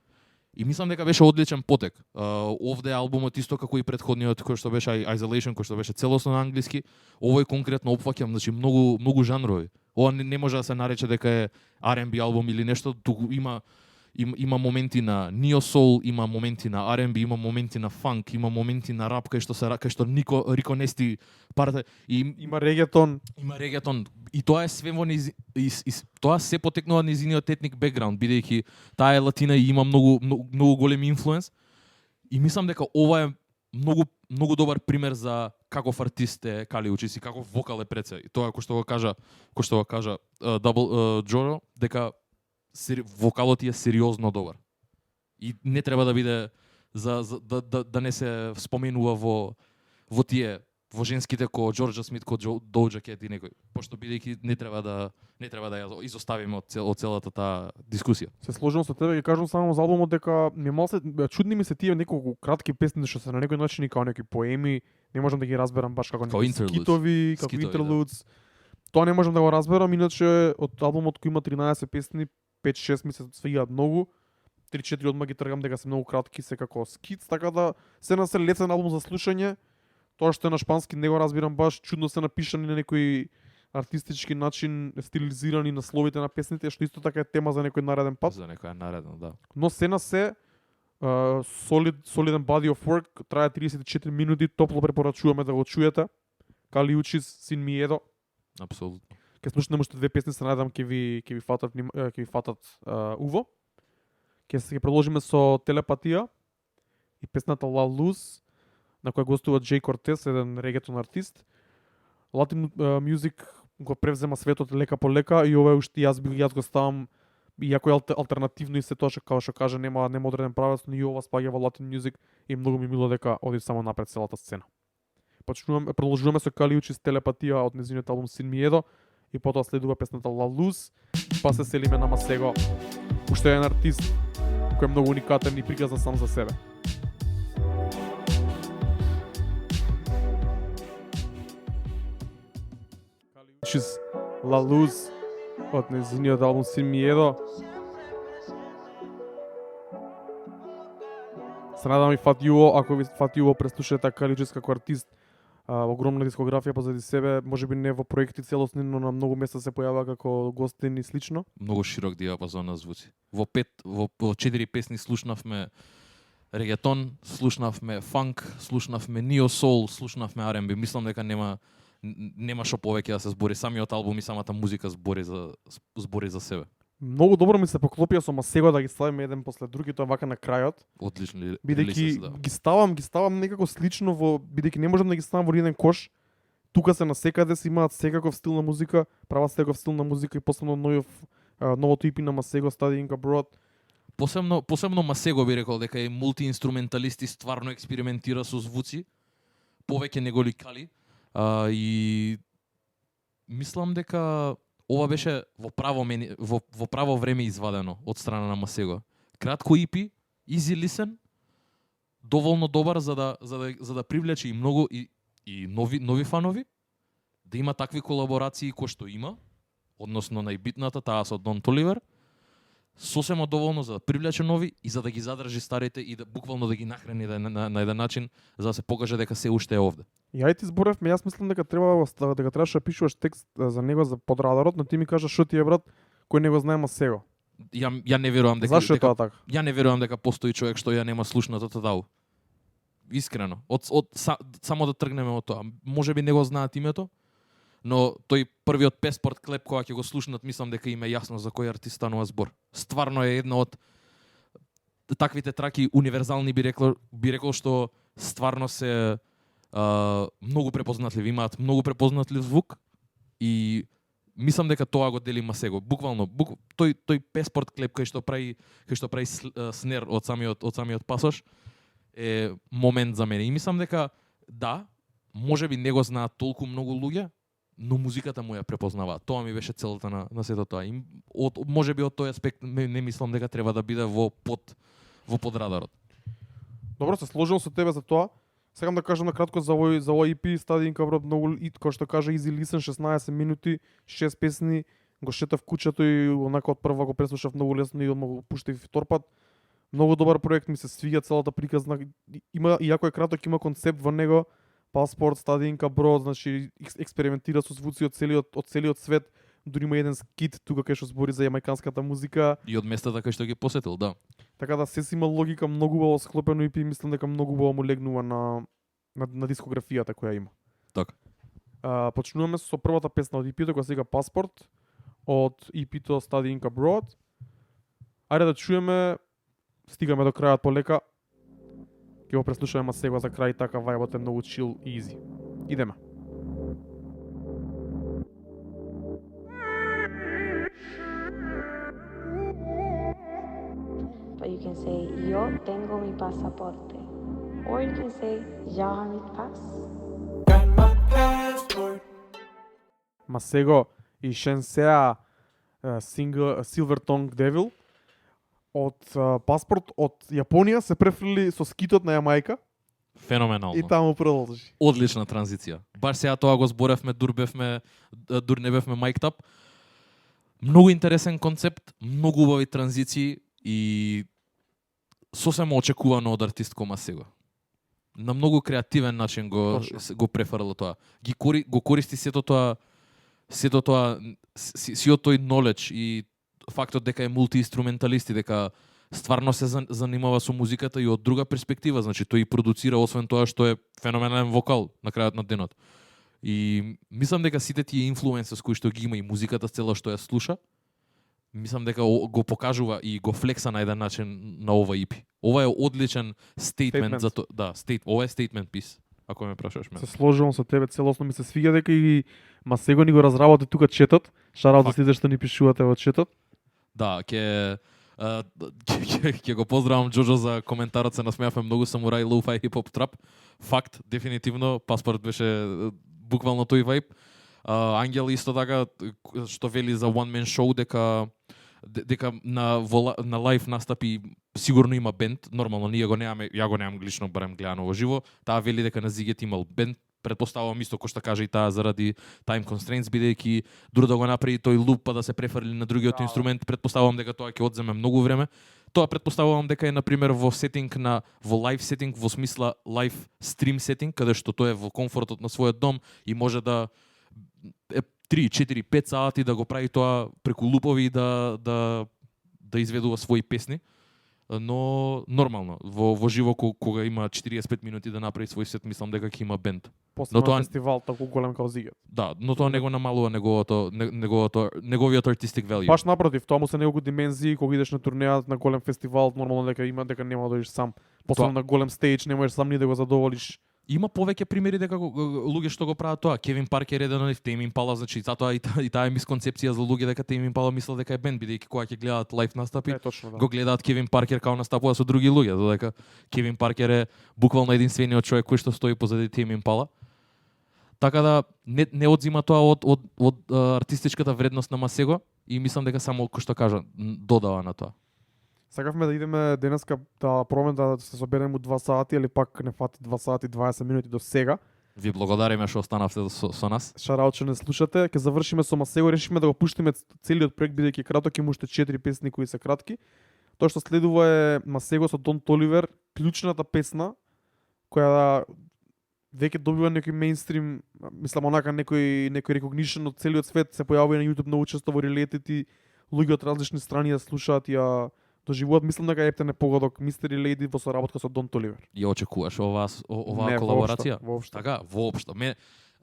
И мислам дека беше одличен потек. Овде албумот исто како и претходниот кој што беше Isolation, кој што беше целосно на англиски, овој конкретно опфаќа многу жанрови. Ова не може да се нарече дека е R&B албум или нешто, туку има моменти на neo soul, има моменти на R&B, има моменти на фанк, има моменти на рап кај што Рико Нести парте и Има регетон. Има регетон и тоа е све во тоа се потекнува нејзиниот етник бекграунд, бидејќи таа е латина и има многу голем инфлуенс. И мислам дека ова е многу добар пример за каков артист е Кали Учис и каков вокал е пред се. И тоа кој што го кажа Джоро, дека вокалот е сериозно добар. И не треба да биде да не се споменува во тие во женските ко Джорджа Смит, ко Doja Cat и некој, пошто бидејќи не треба да ја изоставиме од целата таа дискусија. Се сложувам со тебе, ќе кажам само за албумот дека чудни ми се тие неколку кратки песни што се на некој начин и како некои поеми, не можам да ги разберам баш како некои скитови, како интерлудс. Тоа не можам да го разберам, иначе од албумот кој има 13 песни, 5-6 ми се свиѓаат многу. 3-4 одма ги тргам дека се многу кратки, се како скит, така да се на се лесен албум за слушање. Тоа што е на шпански не го разбирам баш, чудно се напишани на некој артистички начин, стилизирани насловите на песните, што исто така е тема за некој нареден пат. За некој нареден, да. Но се на се солиден body of work, трае 34 минути, топло препорачуваме да го чуете. Кали Учис, Син Миедо. Апсолутно. Ке слушнеме уште две песни, се надам ќе ви фатат уво. Ќе продолжиме со Телепатија и песната La Luz, на која гостува Джей Кортес, еден регетон артист. Latin Music го превзема светот лека по лека и ова уште јас го ставам, иако е алтернативно и се тоа како што кажа нема одреден правец, но и ова спаѓа во Latin Music и многу ми мило дека оди само напред целата сцена. Продолжуваме со Кали Учис Телепатија од нејзиниот албум Син Миедо и потоа следува песната La Luz, па се селиме на Масего, уште еден артист кој е многу уникатен и приказна сам за себе. Учис La Luz од нејзиниот албум Син Миедо. Се надам и фати уво, ако ви фати уво преслушате Кали Учис како артист, огромна дискографија позади себе, можеби не во проекти целосни, но на многу места се појавува како гостин и слично. Многу широк диапазон на звуци. Во 4 песни слушнавме регетон, слушнавме фанк, слушнавме нео сол, слушнавме R&B. Мислам дека нема што повеќе да се збори. Самиот албум и самата музика збори за себе. Многу добро ми се поклопија со Масего да ги ставиме еден после друг и тоа вака на крајот. Одлични Бидејќи релиси, да. ги ставам некако слично бидејќи не можам да ги ставам во еден кош. Тука се насекаде се имаат секаков стил на музика, прават секаков стил на музика и посебно новото EP на Масего Studying Abroad. Посебно Масего би рекол дека е мултиинструменталист и стварно експериментира со звуци, повеќе него ли Кали. И мислам дека ова беше во право време извадено од страна на Масего. Кратко EP, easy listen, доволно добар за да привлече и многу и нови фанови, да има такви колаборации кои што има, односно најбитната таа со Дон Толивер, сосема доволно за да привлече нови и за да ги задржи старите и да буквално да ги нахрани на еден начин за да се покаже дека се уште е овде. Ја ти зборевме, јас мислам дека требаше да пишуваш текст за него за под радарот, но ти ми кажа што ти е брат кој не го знае Масего. Ја не верувам дека Зашто е тоа така? Ја не верувам дека постои човек што ја нема слушнато тадау. Искрено, само да тргнеме од тоа. Можеби не го знаат името, но тој првиот Песпорт клеп кога ќе го слушнат, мислам дека им е јасно за кој артист станува збор. Стварно е една од таквите траки универзални би рекол што стварно се многу препознатливи, имаат многу препознатлив звук и мислам дека тоа го дели Масего. Буквално тој Песпорт клеп кај што прави снер од самиот пасош е момент за мене. И мислам дека да, можеби не го знаат толку многу луѓе, но музиката му ја препознава. Тоа ми беше целта на сето тоа. И можеби од тој аспект не мислам дека треба да биде во подрадарот. Добро, се сложил со тебе за тоа. Сакам да кажам на кратко за овој EP Studying Abroad, многу кој што кажа easy listen, 16 минути, 6 песни, го шетав куќето и онака од прва го преслушав многу лесно и го пуштив втор пат. Многу добар проект, ми се свиѓа целата приказна. Има иако е краток, има концепт во него. Паспорт, Studying Abroad, значи експериментира со звуци од целиот свет. Дури има еден скит тука кај што збори за јамајканската музика. И од местата кај што ги посетил, да. Така да се има логика, многу убаво склопено EP, мислам дека многу убаво му легнува на дискографијата која има. Така. Почнуваме со првата песна од EP-то која се вика Паспорт од EP-то Studying Abroad. Ајде да чуеме, стигаме до крајот полека. Ќе го преслушаме Масего за крај, така вајбот е многу chill и easy. Идеме. But you can say, yo tengo mi pasaporte. Or you can say, я har mitt pass. Масего и Шенсеа Silver Tongue Devil од Паспорт од Јапонија се префрли со скитот на Јамајка Феноменално. и таму продолжи. Одлична транзиција. Баш сега тоа го зборевме, дур не бевме mic'd up. Многу интересен концепт, многу убави транзиции и сосема очекувано од артист кој Масего. На многу креативен начин го префрло тоа. Го користи сето тоа сиот тој knowledge и фактот дека е мултиинструменталист и дека стварно се занимава со музиката и од друга перспектива, значи тој и продуцира освен тоа што е феноменален вокал на крајот на денот. И мислам дека сите тие инфлуенсерс кои што ги има и музиката цела што ја слуша, мислам дека го покажува и го флекса на еден начин на ова EP. Ова е одличен стейтмент за тоа, да, ова е стейтмент пис, ако ме прашуваш мене. Се сложувам со тебе, целосно ми се свиѓа дека и Масего ни го разработи тука четот. Шараут за сите што ни пишувате во четот. Да, ќе го поздравам Џоџо за коментарот, се насмеавме многу, самурај, лоу-фај, хип-хоп, трап. Факт, дефинитивно, Паспорт беше буквално тој вајб. Ангел исто така што вели за one man show дека на лайв настапи сигурно има бенд, нормално ние го немаме, ја го немам лично барем гледано во живо. Таа вели дека на Зигет имал бенд, претпоставувам исто кој што каже и таа заради time constraints, бидејќи дури да го направи тој луп па да се префрли на другиот инструмент, претпоставувам дека тоа ќе одземе многу време. Тоа претпоставувам дека е на пример во сетинг во лайв сетинг, во смисла лайв стрим сетинг, каде што тој е во комфортот на својот дом и може да 3, 4, 5 сати да го прави тоа преку лупови да изведува своји песни. Но нормално во живо кога има 45 минути да направи свој сет, мислам дека ќе има бенд. После Но на тоа- фестивал толку голем као Зигет. Да, но тоа не го намалува неговиот artistic value. Баш напротив, тоа му се неколку димензии кога идеш на турнеја на голем фестивал, нормално дека нема да одиш сам. После Тоа- на голем стејдж не можеш сам ни да го задоволиш. Има повеќе примери дека луѓе што го прават тоа. Кевин Паркер е еден од нив, Тейм Импала, значи затоа и таа е мисконцепција за луѓе дека Тейм Импала мислат дека е бенд, бидејќи кога ќе гледаат лайв настапи, Е, точно, да. го гледаат Кевин Паркер као настапува со други луѓе, додека Кевин Паркер е буквално единствениот човек кој што стои позади Тейм Импала. Така да не одзима тоа од артистичката вредност на Масего и мислам дека само кој што кажа додава на тоа. Сакавме да идеме денеска да пробаме да се собереме 2 сати или пак не фати 2 сати 20 минути до сега. Ви благодариме што останавте со нас. Шараут што не слушате. Ќе завршиме со Масего, решиме да го пуштиме целиот проект бидејќи краток, има уште 4 песни кои се кратки. Тоа што следува е Масего со Дон Толивер, клучната песна која веќе добива некој мејнстрим, мислам онака некој recognition од целиот свет, се појавува на YouTube многу често во релетити, луѓе од различни страни ја слушаат, ја доживуваат. Мислам дека Ептен е погодок Мистери Леди во соработка со Дон Толивер. Ја очекуваш оваа Не, колаборација? воопшто. Така, воопшто.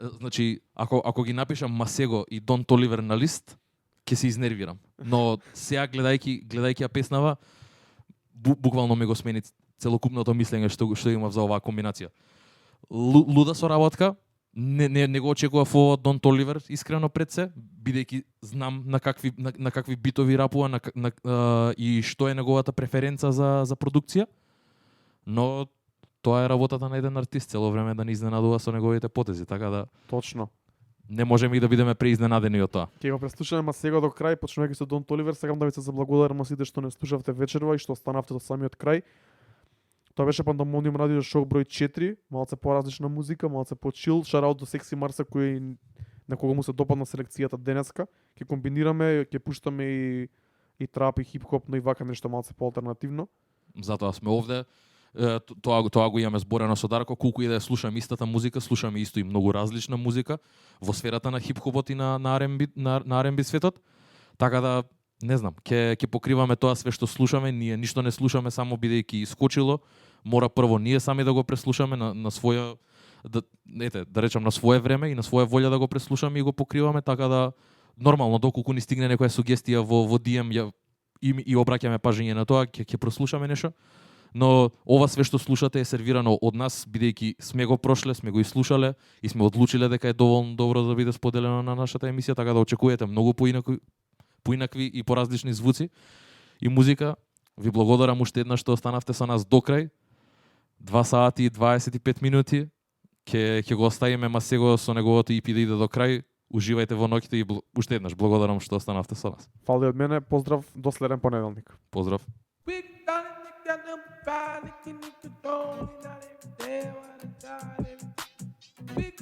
Значи, ако ги напишам Масего и Дон Толивер на лист, ќе се изнервирам. Но сега гледајќи ја песнава, буквално ми го смени целокупното мислење што имав за оваа комбинација. Луда соработка, не го очекував ово Дон Толивер искрено пред се, бидејќи знам на какви битови рапува и што е неговата преференца за продукција. Но тоа е работата на еден артист, цело време да не изненадува со неговите потези, така да Точно. не можеме и да бидеме преизненадени од тоа. Ќе го преслушаме Масего до крај, почнувајќи со Дон Толивер. Сакам да ви се заблагодарам на сите што не слушавте вечерва и што останавте до самиот крај. Тоа беше Пандамониум радио шоу број 4, малце поразлична музика, малце почил. Шараут до Секси Марса кој на кого му се допадна селекцијата денеска. Ќе комбинираме, ќе пуштаме и трап и хип-хоп, но и вака нешто малце поалтернативно. Затоа сме овде. Тоа го имаме зборено со Дарко, колку и да ја слушаме истата музика, слушаме исто и многу различна музика во сферата на хип-хопот и на R&B светот. Така да не знам, ќе покриваме тоа све што слушаме, ние ништо не слушаме само бидејќи искочило. Мора прво ние сами да го преслушаме на своја да речам на свое време и на своја волја да го преслушаме и го покриваме, така да нормално доколку ни стигне некоја сугестија во DM и обраќаме пажење на тоа, ќе прослушаме нешто. Но ова све што слушате е сервирано од нас, бидејќи сме го прошле, сме го ислушале и сме одлучиле дека е доволно добро да биде споделено на нашата емисија, така да очекувате многу поинакви и поразлични звуци и музика. Ви благодарам уште еднаш што останавте со нас до крај. 2 сати и 25 минути. Ќе го оставиме Масего со неговото EP да иде до крај. Уживајте во ноќите и уште еднаш благодарам што останавте со нас. Фали од мене, поздрав до следен понеделник. Поздрав. We